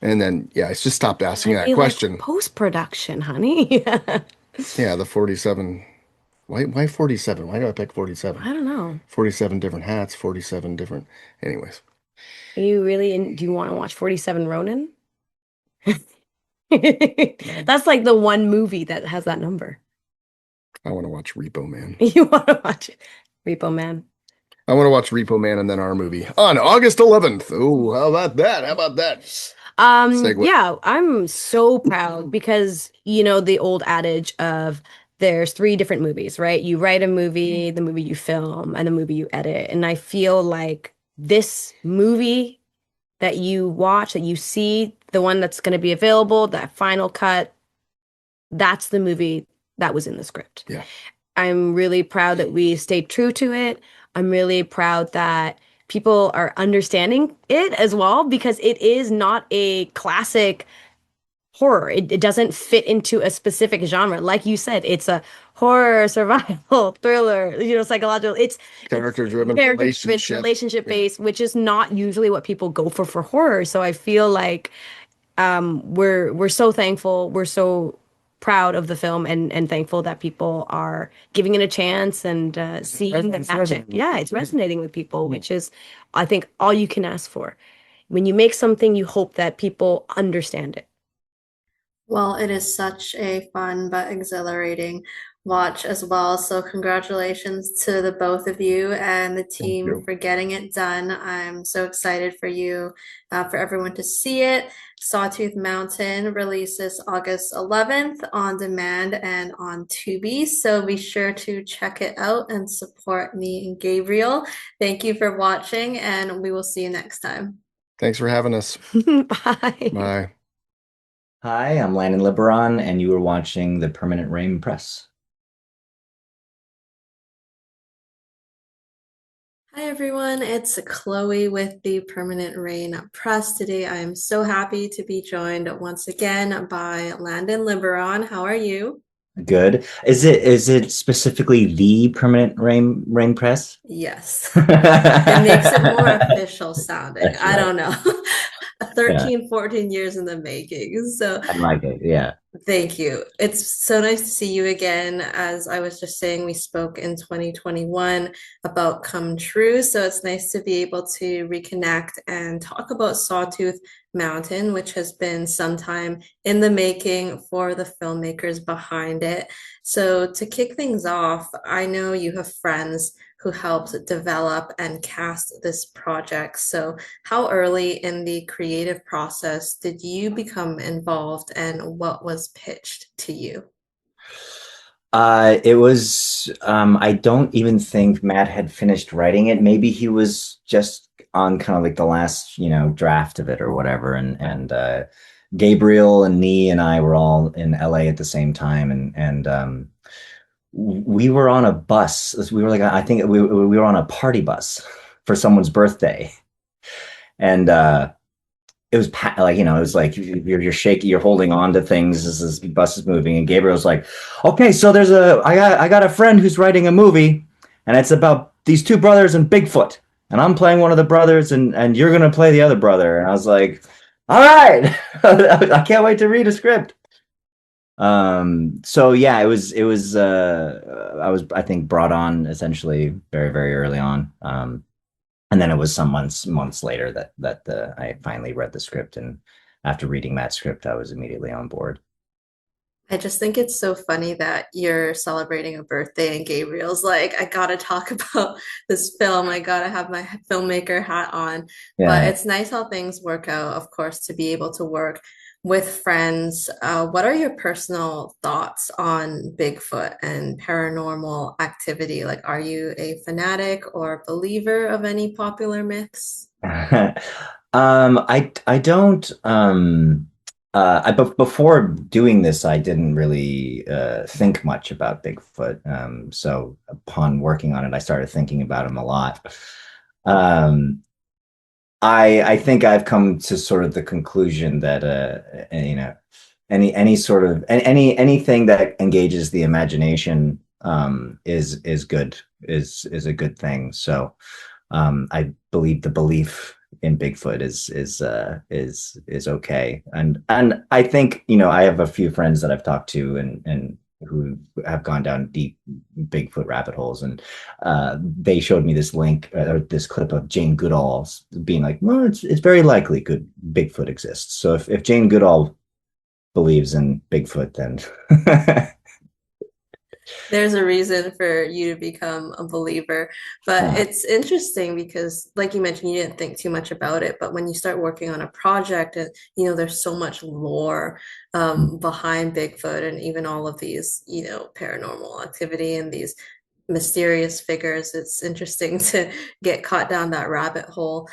And then, yeah, I just stopped asking That'd that be like question. post-production, honey. Yeah, the 47. Why 47? Why do I pick 47? I don't know. 47 different hats, 47 different. Anyways, Are you really do you want to watch 47 Ronin? That's like the one movie that has that number. I want to watch Repo Man. You want to watch it. Repo Man. I want to watch Repo Man and then our movie on August 11th. Oh, how about that? How about that? Segue. Yeah, I'm so proud because the old adage of there's three different movies, right? You write a movie, the movie you film, and the movie you edit. And I feel like this movie that you watch, that you see, the one that's going to be available, that final cut, that's the movie that was in the script. Yeah. I'm really proud that we stayed true to it. I'm really proud that people are understanding it as well because it is not a classic horror. It doesn't fit into a specific genre. Like you said, it's a horror, survival, thriller, psychological. It's Character-driven character-driven, relationship. Yeah. relationship-based, which is not usually what people go for horror. So I feel like we're so thankful. We're so proud of the film and thankful that people are giving it a chance and seeing the magic. Yeah, it's resonating with people, which is, I think, all you can ask for. When you make something, you hope that people understand it. Well, it is such a fun but exhilarating watch as well. So, congratulations to the both of you and the Thank team you. for getting it done. I'm so excited for you, for everyone to see it. Sawtooth Mountain releases August 11th on demand and on Tubi. So, be sure to check it out and support me and Gabriel. Thank you for watching, and we will see you next time. Thanks for having us. Bye. Bye. Hi, I'm Landon Liboiron, and you are watching the Permanent Rain Press. Hi everyone, it's Chloe with the Permanent Rain Press. Today I am so happy to be joined once again by Landon Liboiron. How are you? Good. Is it specifically the Permanent Rain Press? Yes. It makes it more That's official sounding. I right. don't know. Yeah, 13, 14 years in the making. So I like it. Yeah. thank you. It's so nice to see you again. As I was just saying, we spoke in 2021 about Come True. So it's nice to be able to reconnect and talk about Sawtooth Mountain, which has been some time in the making for the filmmakers behind it. So to kick things off, I know you have friends who helped develop and cast this project. So how early in the creative process did you become involved and what was pitched to you? It was, I don't even think Matt had finished writing it. Maybe he was just on kind of like the last, draft of it or whatever. And Gabriel and Nee and I were all in LA at the same time. And we were on a bus. We were like, I think we were on a party bus for someone's birthday. And it was like, it was like you're shaking, you're holding on to things as this bus is moving. And Gabriel's like, okay, so I got a friend who's writing a movie, and it's about these two brothers and Bigfoot. And I'm playing one of the brothers, and you're gonna play the other brother. And I was like, all right, I can't wait to read a script. So yeah, I was, I think, brought on essentially very, very early on. And then it was some months later that I finally read the script, and after reading that script, I was immediately on board. I just think it's so funny that you're celebrating a birthday and Gabriel's like, I gotta talk about this film. I gotta have my filmmaker hat on. But Yeah. it's nice how things work out, of course, to be able to work with friends. What are your personal thoughts on Bigfoot and paranormal activity? Like, are you a fanatic or believer of any popular myths? I don't before doing this, I didn't really think much about Bigfoot. So upon working on it, I started thinking about him a lot. Um, I think I've come to sort of the conclusion that any sort of anything that engages the imagination is good, is a good thing. So I believe the belief in Bigfoot is okay. And I think, you know, I have a few friends that I've talked to and who have gone down deep Bigfoot rabbit holes, and they showed me this link or this clip of Jane Goodall being like, well, it's very likely good Bigfoot exists. So if Jane Goodall believes in Bigfoot, then There's a reason for you to become a believer. But uh, it's interesting because, like you mentioned, you didn't think too much about it. But when you start working on a project and, there's so much lore behind Bigfoot and even all of these, paranormal activity and these mysterious figures, it's interesting to get caught down that rabbit hole.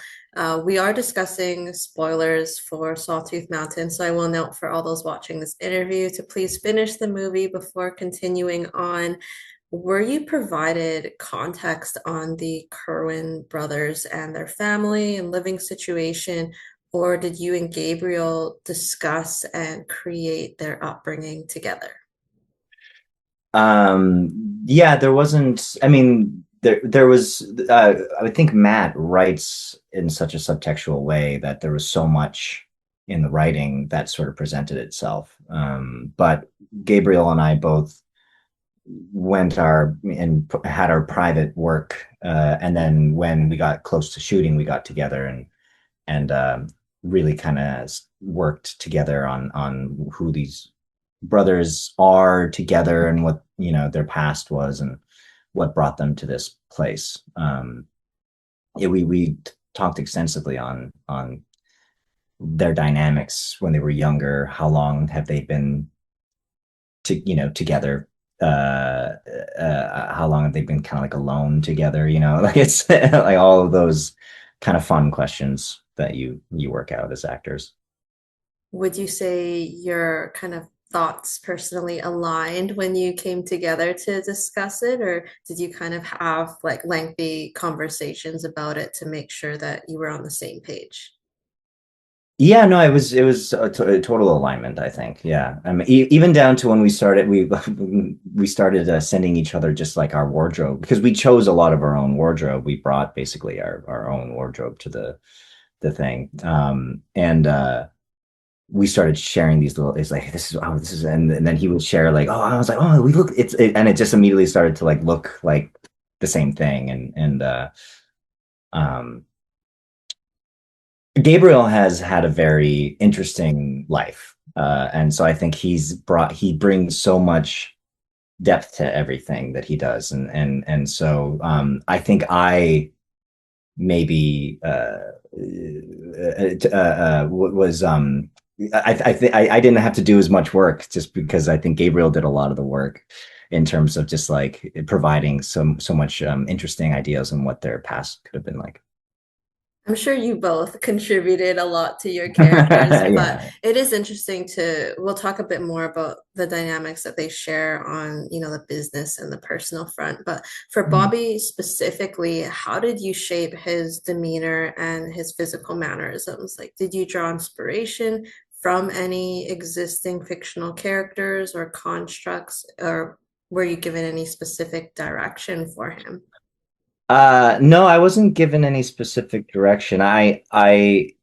We are discussing spoilers for Sawtooth Mountain, so I will note for all those watching this interview to please finish the movie before continuing on. Were you provided context on the Kerwin brothers and their family and living situation, or did you and Gabriel discuss and create their upbringing together? yeah, there wasn't, I mean, there was I think Matt writes in such a subtextual way that there was so much in the writing that sort of presented itself. But Gabriel and I both went our and had our private work, and then when we got close to shooting, we got together and really kind of worked together on who these brothers are together and what, you know, their past was and what brought them to this place. Yeah, we talked extensively on their dynamics when they were younger. How long have they been together? How long have they been kind of like alone together? You know, like it's like all of those kind of fun questions that you work out as actors. Would you say your kind of thoughts personally aligned when you came together to discuss it, or did you kind of have like lengthy conversations about it to make sure that you were on the same page? Yeah, no, it was a total alignment, I think. Yeah, I mean, even down to when we started, we started sending each other just like our wardrobe because we chose a lot of our own wardrobe. We brought basically our own wardrobe to the thing, and we started sharing these little. It's like this is, and then he would share like, oh, I was like, oh, we look, and it just immediately started to like look like the same thing, and um Gabriel has had a very interesting life. And so I think he brings so much depth to everything that he does. And so I think I maybe was I didn't have to do as much work just because I think Gabriel did a lot of the work in terms of just like providing so much interesting ideas on what their past could have been like. I'm sure you both contributed a lot to your characters, but Yeah. it is interesting we'll talk a bit more about the dynamics that they share on, the business and the personal front. But for Bobby specifically, how did you shape his demeanor and his physical mannerisms? Like, did you draw inspiration from any existing fictional characters or constructs, or were you given any specific direction for him? No, I wasn't given any specific direction. The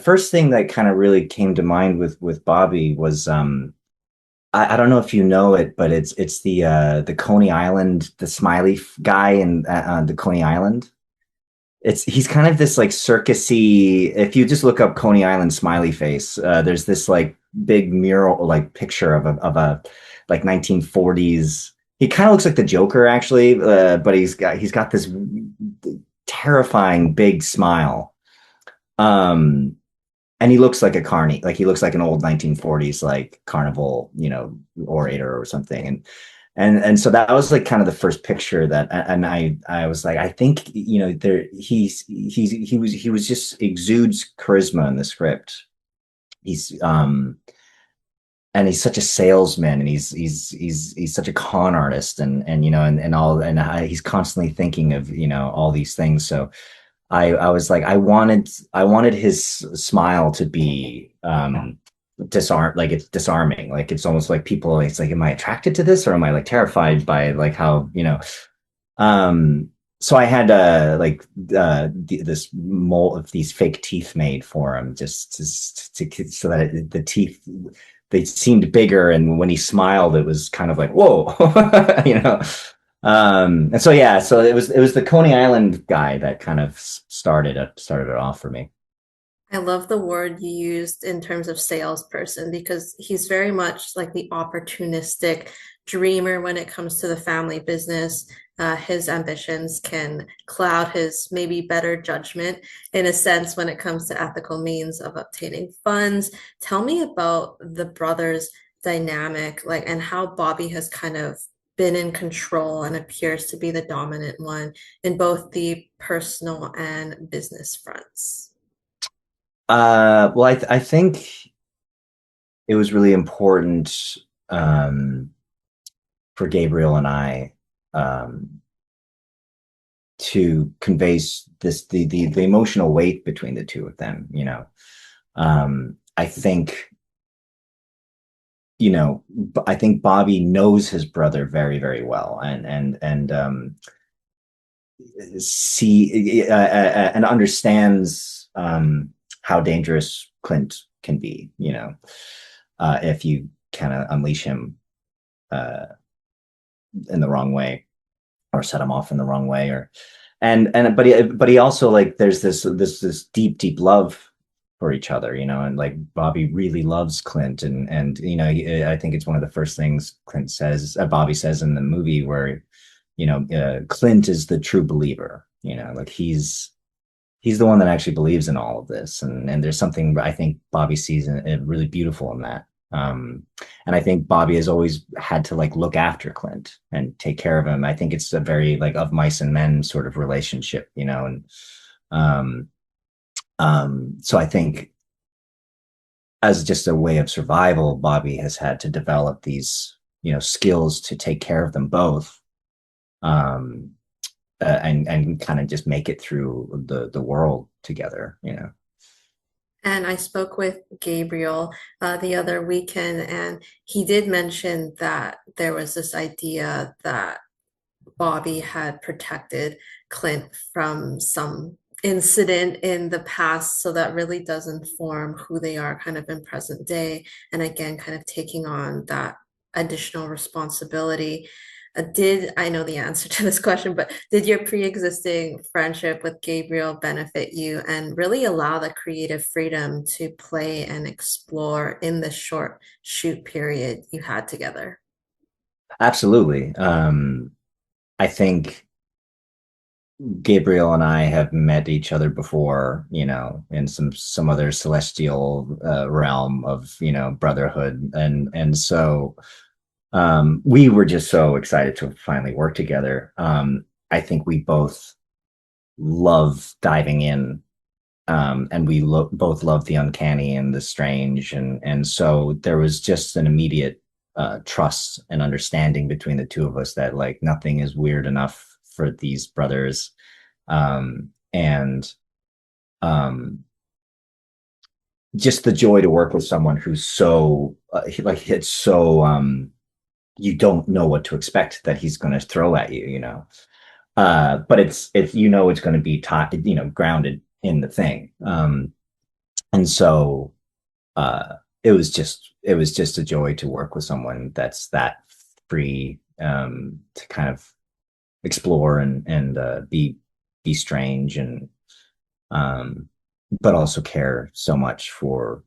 first thing that kind of really came to mind with Bobby was I don't know if you know it, but it's the Coney Island, the smiley guy in the Coney Island. He's kind of this like circusy. If you just look up Coney Island smiley face, there's this like big mural like picture of a like 1940s. He kind of looks like the Joker actually, but he's got this terrifying big smile. Um, and he looks like a carny, like he looks like an old 1940s like carnival, orator or something. And so that was like kind of the first picture that, and I was like, I think, there he was just exudes charisma in the script. He's and he's such a salesman, and he's such a con artist, and all, and he's constantly thinking of all these things. So I was like, I wanted his smile to be like it's disarming, like it's almost like people, it's like, am I attracted to this or am I like terrified by like how um so I had this mold of these fake teeth made for him, so that the teeth, they seemed bigger, and when he smiled, it was kind of like whoa, you know. And so yeah, so it was the Coney Island guy that kind of started it off for me. I love the word you used in terms of salesperson because he's very much like the opportunistic dreamer when it comes to the family business. His ambitions can cloud his maybe better judgment in a sense when it comes to ethical means of obtaining funds. Tell me about the brothers' dynamic, like, and how Bobby has kind of been in control and appears to be the dominant one in both the personal and business fronts. Well, I think it was really important for Gabriel and I um, to convey the emotional weight between the two of them. I think I think Bobby knows his brother very, very well, and and understands how dangerous Clint can be. If you kind of unleash him uh, in the wrong way or set him off in the wrong way, or and but he also, like, there's this deep love for each other, and like Bobby really loves Clint, and I think it's one of the first things Bobby says in the movie, where Clint is the true believer, like he's the one that actually believes in all of this, and there's something I think Bobby sees really beautiful in that. And I think Bobby has always had to like look after Clint and take care of him. I think it's a very like of mice and men sort of relationship, and um, so I think as just a way of survival, Bobby has had to develop these, skills to take care of them both, um, and kind of just make it through the world together. And I spoke with Gabriel the other weekend, and he did mention that there was this idea that Bobby had protected Clint from some incident in the past. So that really does inform who they are kind of in present day. And again, kind of taking on that additional responsibility. Did I know the answer to this question, but did your pre-existing friendship with Gabriel benefit you and really allow the creative freedom to play and explore in the short shoot period you had together? Absolutely. I think Gabriel and I have met each other before, in some other celestial realm of, brotherhood, and so we were just so excited to finally work together. I think we both love diving in, and we both love the uncanny and the strange, and so there was just an immediate trust and understanding between the two of us that like nothing is weird enough for these brothers, and um, just the joy to work with someone who's so like it's so you don't know what to expect that he's going to throw at you. But it's it's going to be taught, grounded in the thing. And so it was just a joy to work with someone that's that free, to kind of explore and be strange, and um but also care so much for,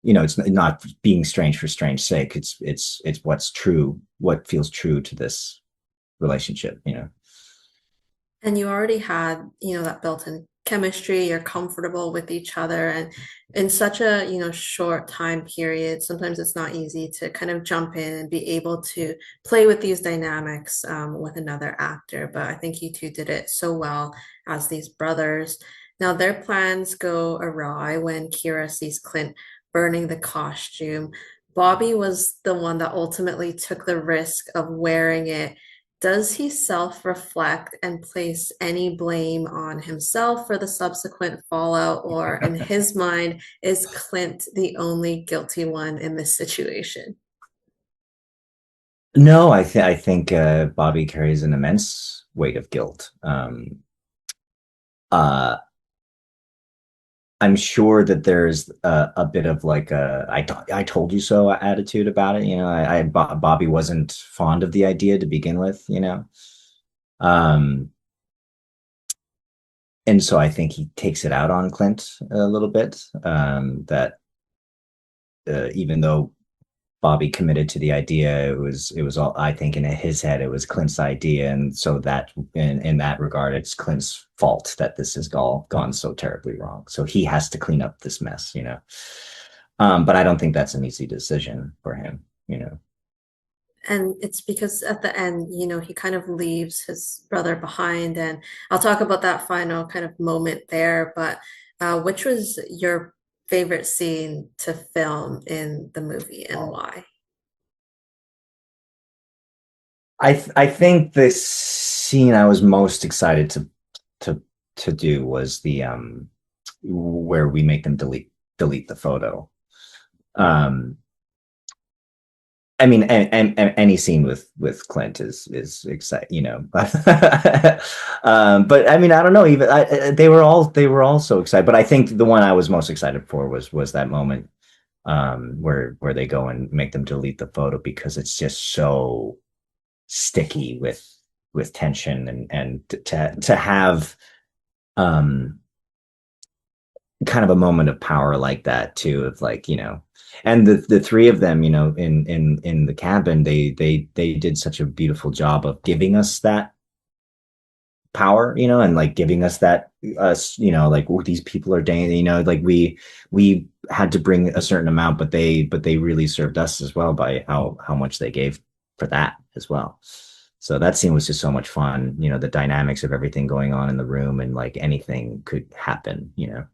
it's not being strange for strange sake. It's what's true, what feels true to this relationship. And you already had, that built-in chemistry, you're comfortable with each other. And in such a, short time period, sometimes it's not easy to kind of jump in and be able to play with these dynamics with another actor. But I think you two did it so well as these brothers. Now, their plans go awry when Kira sees Clint burning the costume. Bobby was the one that ultimately took the risk of wearing it. Does he self-reflect and place any blame on himself for the subsequent fallout, or in his mind, is Clint the only guilty one in this situation? No, I think Bobby carries an immense weight of guilt. Uh, I'm sure that there's a bit of like I told you so attitude about it. You know, Bobby wasn't fond of the idea to begin with. You know, um, and so I think he takes it out on Clint a little bit. That even though Bobby committed to the idea, it was all, I think, in his head it was Clint's idea, and so that in that regard, it's Clint's fault that this has all gone so terribly wrong. So he has to clean up this mess, you know. But I don't think that's an easy decision for him, you know. And it's because at the end, he kind of leaves his brother behind. And I'll talk about that final kind of moment there. But which was your favorite scene to film in the movie and why? I think the scene I was most excited to to do was the where we make them delete the photo. Um, I mean, and any scene with Clint is exciting, you know. But I mean, I don't know. Even they were all so excited. But I think the one I was most excited for was that moment where they go and make them delete the photo because it's just so sticky with tension and to have um kind of a moment of power like that too, of like, you know, and the three of them, you know, in the cabin, they did such a beautiful job of giving us that power, you know, and like giving us that us, you know, like, oh, these people are dang, you know, like we had to bring a certain amount, but they really served us as well by how much they gave for that as well. So that scene was just so much fun, you know, the dynamics of everything going on in the room and like anything could happen, you know.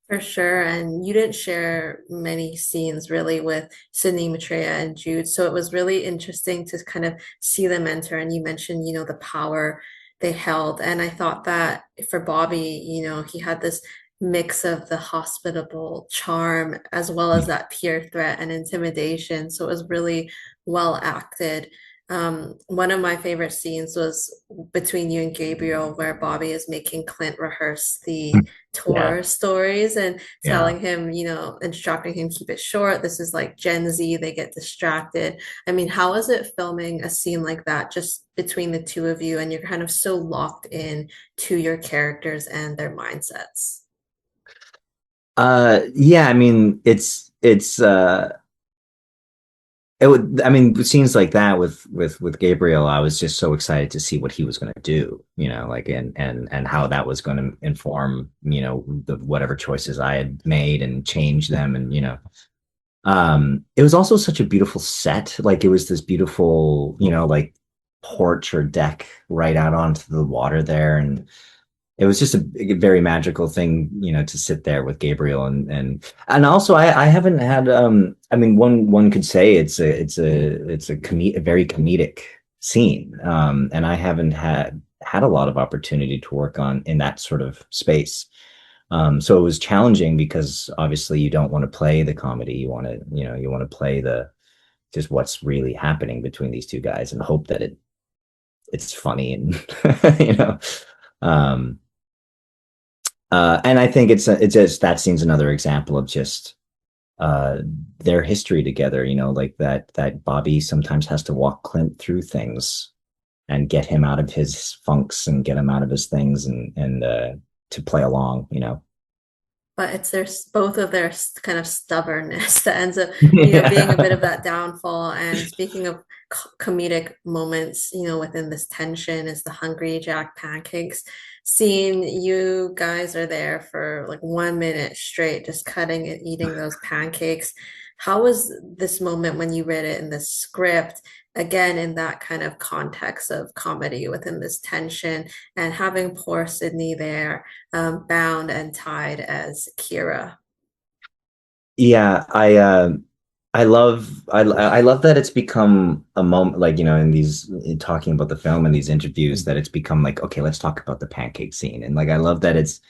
For sure. And you didn't share many scenes really with Sydney, Maitreya, and Jude. So it was really interesting to kind of see them enter. And you mentioned, the power they held. And I thought that for Bobby, he had this mix of the hospitable charm as well as that peer threat and intimidation. So it was really well acted. One of my favorite scenes was between you and Gabriel, where Bobby is making Clint rehearse the Yeah, tour stories and yeah. telling him, instructing him keep it short. This is like Gen Z, they get distracted. I mean, how is it filming a scene like that just between the two of you and you're kind of so locked in to your characters and their mindsets? Yeah, I mean, it would, I mean, scenes like that with Gabriel, I was just so excited to see what he was going to do, you know, like and how that was going to inform, you know, the whatever choices I had made and change them, and you know, it was also such a beautiful set. Like it was this beautiful, you know, like porch or deck right out onto the water there, and it was just a very magical thing, you know, to sit there with Gabriel and also I haven't had I mean one could say a very comedic scene. And I haven't had a lot of opportunity to work on in that sort of space. So it was challenging because obviously you don't want to play the comedy. You want to, you know, you want to play the just what's really happening between these two guys and hope that it's funny and you know. Um and I think it's just that scene's another example of just uh, their history together. You know, like that Bobby sometimes has to walk Clint through things and get him out of his funks and get him out of his things and to play along. You know. But it's both of their kind of stubbornness that ends up, being a bit Yeah. of that downfall. And speaking of comedic moments, within this tension is the Hungry Jack pancakes. Seeing you guys are there for like 1 minute straight, just cutting and eating those pancakes. How was this moment when you read it in the script? Again, in that kind of context of comedy within this tension and having poor Sydney there bound and tied as Kira. Yeah, I love that it's become a moment, like, you know, in talking about the film and these interviews, that it's become like, okay, let's talk about the pancake scene. And like I love that it's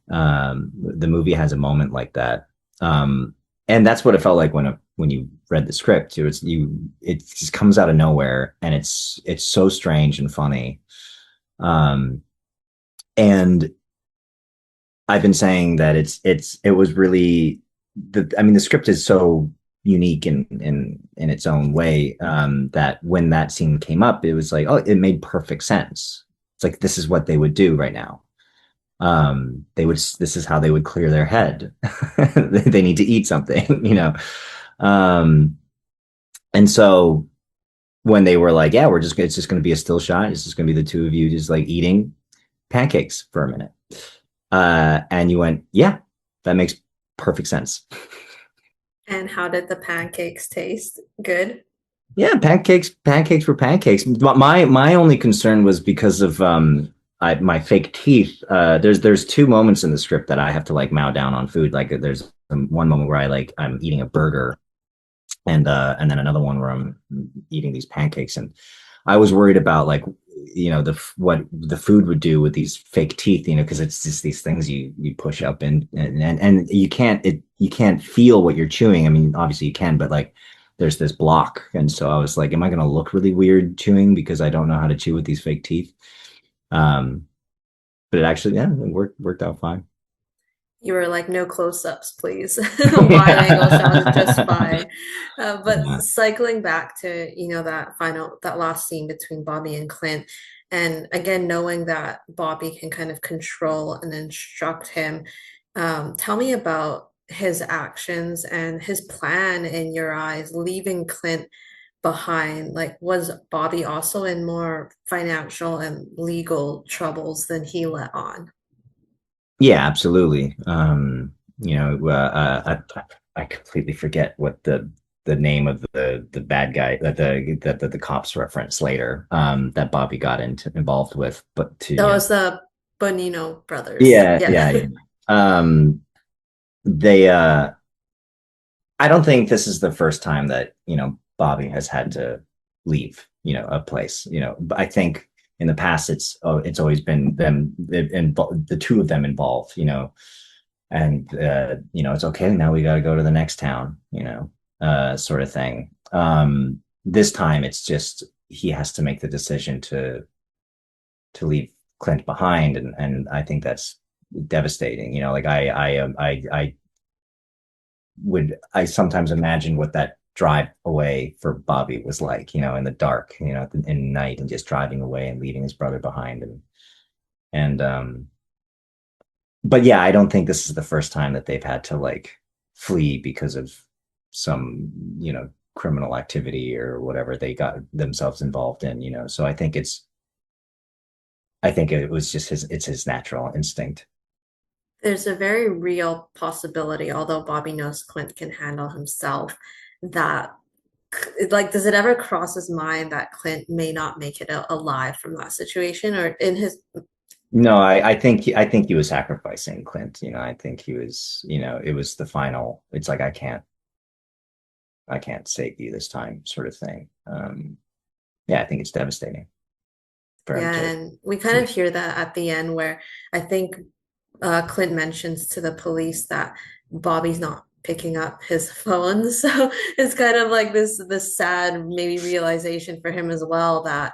the movie has a moment like that. And that's what it felt like when you read the script. It just comes out of nowhere and it's so strange and funny. Um, and I've been saying that it was really I mean, the script is so unique in its own way, that when that scene came up, it was like, oh, it made perfect sense. It's like, this is what they would do right now. This is how they would clear their head. They need to eat something, you know. Um, and so when they were like, yeah, it's just going to be a still shot. It's just going to be the two of you just like eating pancakes for a minute. And you went, yeah, that makes perfect sense. And how did the pancakes taste? Good. Yeah, pancakes were pancakes. But my only concern was because of my fake teeth. There's two moments in the script that I have to like mow down on food. Like there's one moment where I'm eating a burger, and then another one where I'm eating these pancakes, and I was worried about like, you know, what the food would do with these fake teeth, you know, because it's just these things you push up and you can't feel what you're chewing. I mean, obviously you can, but like there's this block, and so I was like, am I going to look really weird chewing because I don't know how to chew with these fake teeth? Um, but it actually, yeah, it worked out fine. You were like, no close-ups, please. Wide angle shots, just fine. But Yeah. cycling back to, that last scene between Bobby and Clint, and again, knowing that Bobby can kind of control and instruct him, tell me about his actions and his plan in your eyes, leaving Clint behind. Like, was Bobby also in more financial and legal troubles than he let on? Yeah, absolutely. You know, I completely forget what the name of the bad guy that the cops reference later, that Bobby got involved with, but to That you know, was the Bonino brothers. yeah, yeah, Yeah. yeah. Um, they I don't think this is the first time that, you know, Bobby has had to leave, you know, a place, you know, but I think in the past it's always been them and the two of them involved, you know, and you know, it's okay, now we got to go to the next town, you know, sort of thing. This time it's just he has to make the decision to leave Clint behind, and I think that's devastating, you know, like I sometimes imagine what that drive away for Bobby was like, you know, in the dark, you know, in night, and just driving away and leaving his brother behind. And but yeah, I don't think this is the first time that they've had to like flee because of some, you know, criminal activity or whatever they got themselves involved in, you know. So I think it was just it's his natural instinct. There's a very real possibility, although Bobby knows Clint can handle himself, that like, does it ever cross his mind that Clint may not make it alive from that situation, or in his No, I think he was sacrificing Clint. You know, I think he was, you know, it was the final. It's like I can't save you this time, sort of thing. Yeah, I think it's devastating for him yeah, to and we kind leave. of hear that at the end where I think Clint mentions to the police that Bobby's not picking up his phone. So it's kind of like this sad maybe realization for him as well that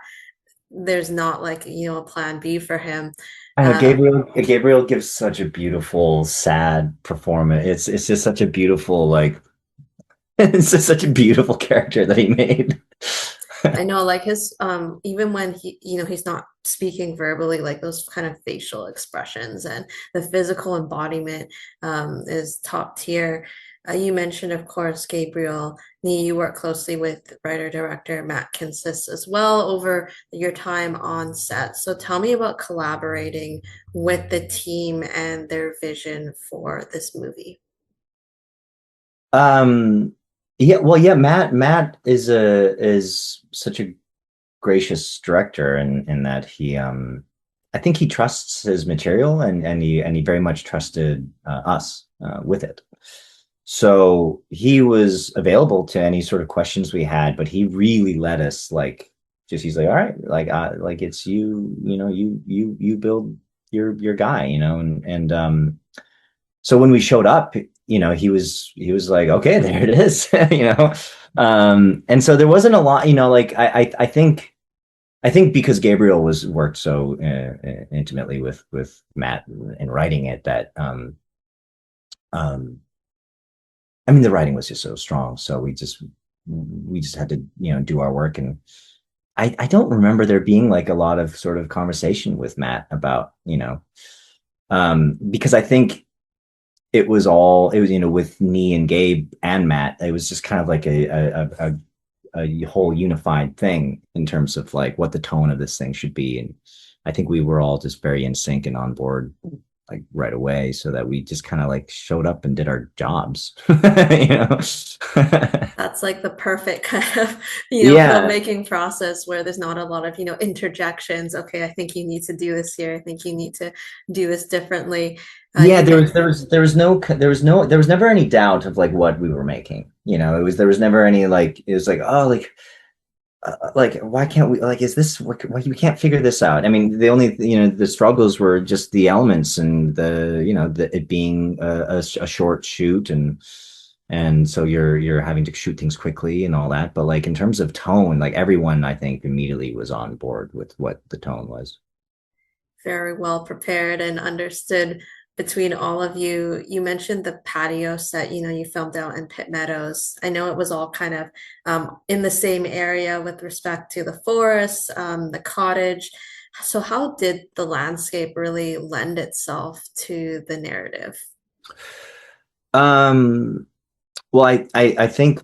there's not like, a plan B for him. I know Uh, Gabriel gives such a beautiful, sad performance. It's just such a beautiful like it's just such a beautiful character that he made. I know like his even when he's not speaking verbally, like those kind of facial expressions and the physical embodiment is top tier. You mentioned, of course, Gabriel Nee, you work closely with writer-director Matt Kinsis as well over your time on set. So tell me about collaborating with the team and their vision for this movie. Um, yeah, well, yeah, Matt is such a gracious director in that I think he trusts his material, and he very much trusted us with it. So he was available to any sort of questions we had, but he really let us like just he's like, all right, like it's you, you know, you build your guy, you know, and so when we showed up, you know, he was like, okay, there it is, you know. And so there wasn't a lot, you know, like I think I think because Gabriel was worked so intimately with Matt in writing it that um, I mean the writing was just so strong. So we just had to do our work, and I don't remember there being like a lot of sort of conversation with Matt about because I think it was with me and Gabe and Matt. It was just kind of like a whole unified thing in terms of like what the tone of this thing should be. And I think we were all just very in sync and on board like right away, so that we just kind of like showed up and did our jobs. you know? That's like the perfect kind of, Yeah. filmmaking process where there's not a lot of, interjections. Okay, I think you need to do this here. I think you need to do this differently. Yeah, You met, there was never any doubt of like what we were making. There was never any like it was like, oh, like why can't we, like, is this why we can't figure this out? I mean, the only the struggles were just the elements and it being a short shoot, and so you're having to shoot things quickly and all that. But like in terms of tone, like everyone I think immediately was on board with what the tone was. very well prepared and understood between all of you. You mentioned the patio set, you filmed out in Pitt Meadows. I know it was all kind of in the same area with respect to the forest, the cottage. So how did the landscape really lend itself to the narrative? um Well, I think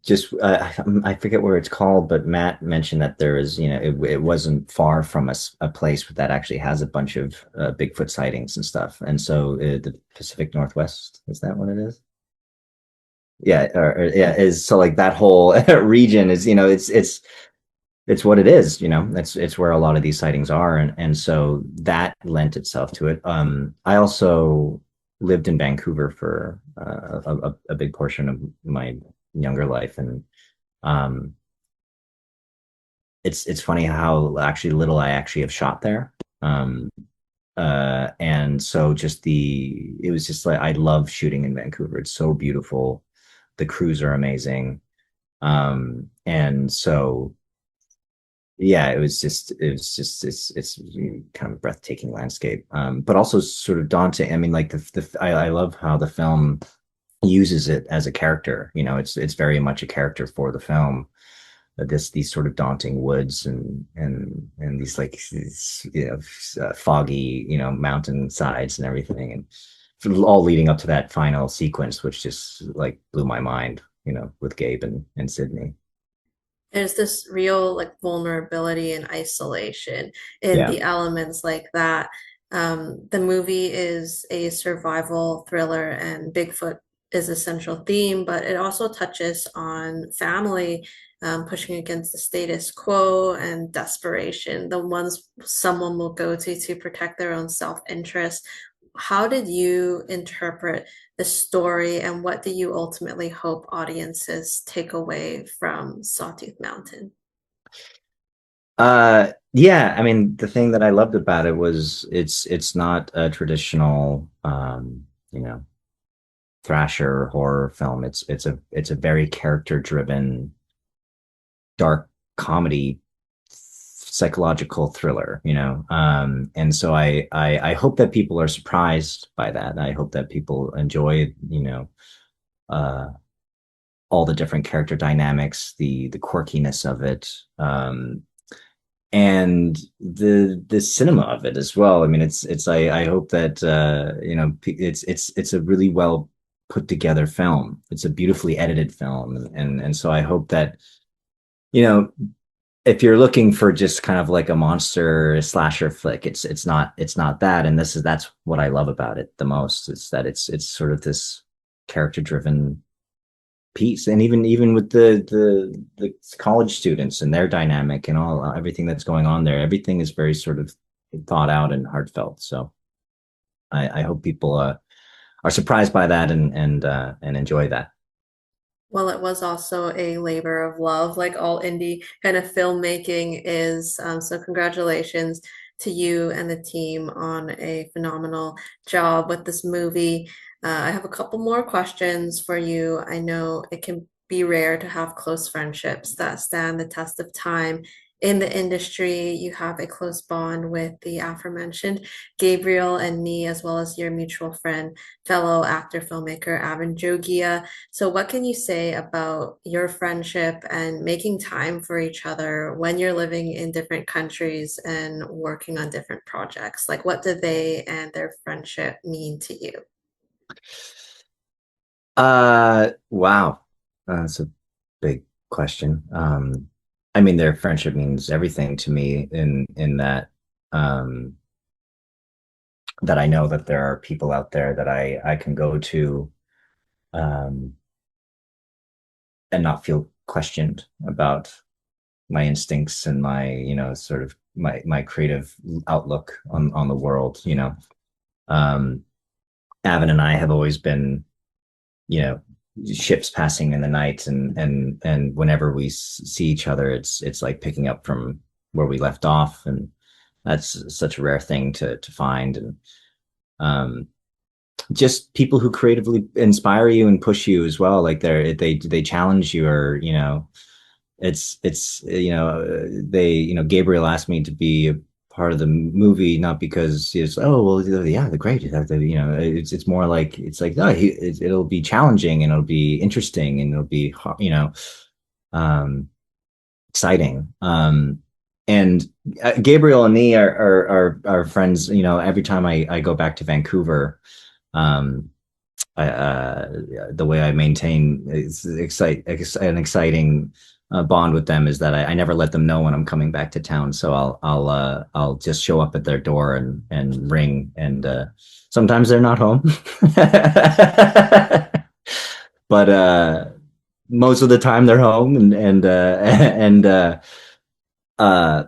just I forget where it's called, but Matt mentioned that there is, it wasn't far from a place that actually has a bunch of Bigfoot sightings and stuff. And so the Pacific Northwest, is that what it is? Yeah, yeah, is so like that whole region is, it's what it is, it's where a lot of these sightings are, and so that lent itself to it. I also lived in Vancouver for a big portion of my younger life, and um, it's funny how actually little I actually have shot there. And so it was just like I love shooting in Vancouver. It's so beautiful. The crews are amazing. And so yeah, it's kind of a breathtaking landscape, but also sort of daunting. I mean, like I love how the film uses it as a character. It's very much a character for the film. These sort of daunting woods and these like foggy mountain sides and everything, and all leading up to that final sequence, which just like blew my mind. With Gabe and Sydney. There's this real like vulnerability and isolation in Yeah. the elements like that. The movie is a survival thriller, and Bigfoot is a central theme, but it also touches on family, pushing against the status quo and desperation, the ones someone will go to protect their own self-interest. How did you interpret the story, and what do you ultimately hope audiences take away from Sawtooth Mountain? Yeah, I mean, the thing that I loved about it was it's not a traditional thrasher horror film. It's a very character driven dark comedy psychological thriller, and so I hope that people are surprised by that. I hope that people enjoy uh all the different character dynamics, the quirkiness of it, and the cinema of it as well. I mean, I hope that it's a really well put together film. It's a beautifully edited film, and so I hope that you know if you're looking for just kind of like a monster slasher flick, it's not that. And that's what I love about it the most. Is that it's sort of this character driven piece, and even with the college students and their dynamic and all everything that's going on there, everything is very sort of thought out and heartfelt. So I hope people are surprised by that and enjoy that. Well, it was also a labor of love, like all indie kind of filmmaking is. So, congratulations to you and the team on a phenomenal job with this movie. I have a couple more questions for you. I know it can be rare to have close friendships that stand the test of time. in the industry, you have a close bond with the aforementioned Gabriel and me, as well as your mutual friend, fellow actor filmmaker Avin Jogia. So, what can you say about your friendship and making time for each other when you're living in different countries and working on different projects? Like, what do they and their friendship mean to you? Wow. That's a big question. I mean, their friendship means everything to me in that um that I know that there are people out there that I can go to um and not feel questioned about my instincts and my, sort of my creative outlook on the world, you know. Um Avin and I have always been, you know, ships passing in the night, and whenever we see each other, it's like picking up from where we left off, and that's such a rare thing to find. And um just people who creatively inspire you and push you as well, like they challenge you, or it's they, Gabriel asked me to be a part of the movie, not because he's, oh well, yeah, they're great, it's more like, it's like, no, it'll be challenging, and it'll be interesting, and it'll be um exciting. And Gabriel and me are friends, every time I go back to Vancouver. um the way I maintain an exciting bond with them is that I never let them know when I'm coming back to town. So I'll just show up at their door and ring, and sometimes they're not home, but most of the time they're home, and uh,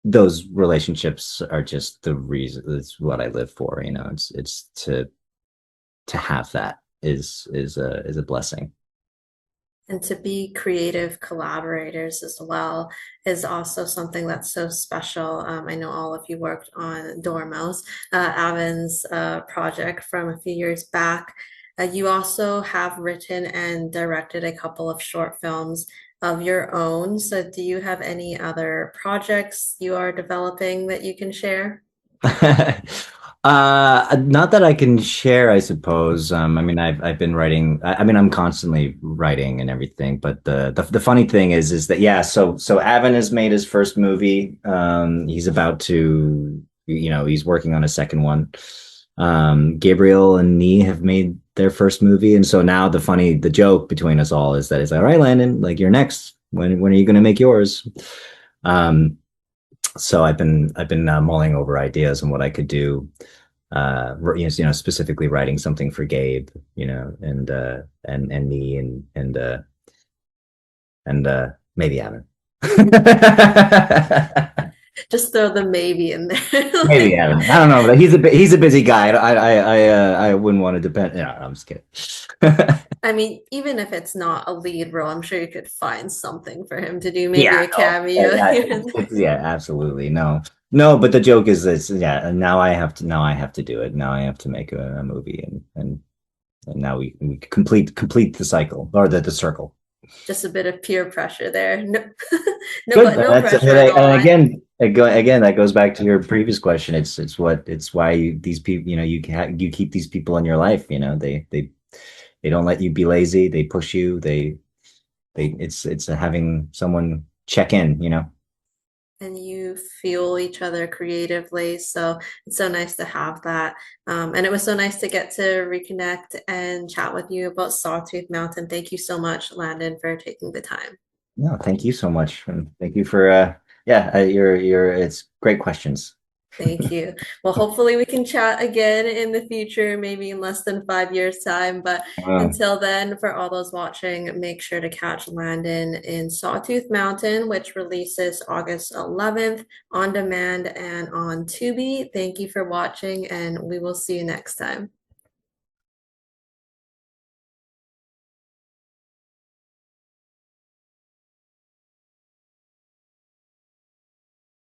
those relationships are just the reason. It's what I live for. It's to have that is a blessing. And to be creative collaborators as well is also something that's so special. I know all of you worked on Dormouse, Avin's project from a few years back. You also have written and directed a couple of short films of your own. So, do you have any other projects you are developing that you can share? Not that I can share, I suppose. I mean, I've been writing. I mean, I'm constantly writing and everything. But the funny thing is that, yeah. So Avin has made his first movie. He's about to, he's working on a second one. Gabriel and Nee have made their first movie, and so now the joke between us all is that it's like, all right, Landon, like, you're next. When are you going to make yours? Um, so I've been mulling over ideas on what I could do. Specifically writing something for Gabe, and me, and maybe Evan. Just throw the maybe in there. Maybe Like, Evan. I don't know, but he's a busy guy. I wouldn't want to depend. Yeah, I'm just kidding. I mean, even if it's not a lead role, I'm sure you could find something for him to do, maybe Yeah, a no, cameo here and yeah, absolutely, no, no. But the joke is this, yeah. And now I have to do it. Now I have to make a movie, and now we complete the cycle, or the circle. just a bit of peer pressure there. No, no, Good. but no That's pressure at all. and again, that goes back to your previous question. It's why these people, you keep these people in your life. They don't let you be lazy. They push you. It's having someone check in. And you fuel each other creatively. So it's so nice to have that. And it was so nice to get to reconnect and chat with you about Sawtooth Mountain. Thank you so much, Landon, for taking the time. No, thank you so much, and thank you for yeah, your it's great questions. Thank you. Well, hopefully we can chat again in the future, maybe in less than 5 years' time. But Uh, until then, for all those watching, make sure to catch Landon in Sawtooth Mountain, which releases August 11th on demand and on Tubi. Thank you for watching, and we will see you next time.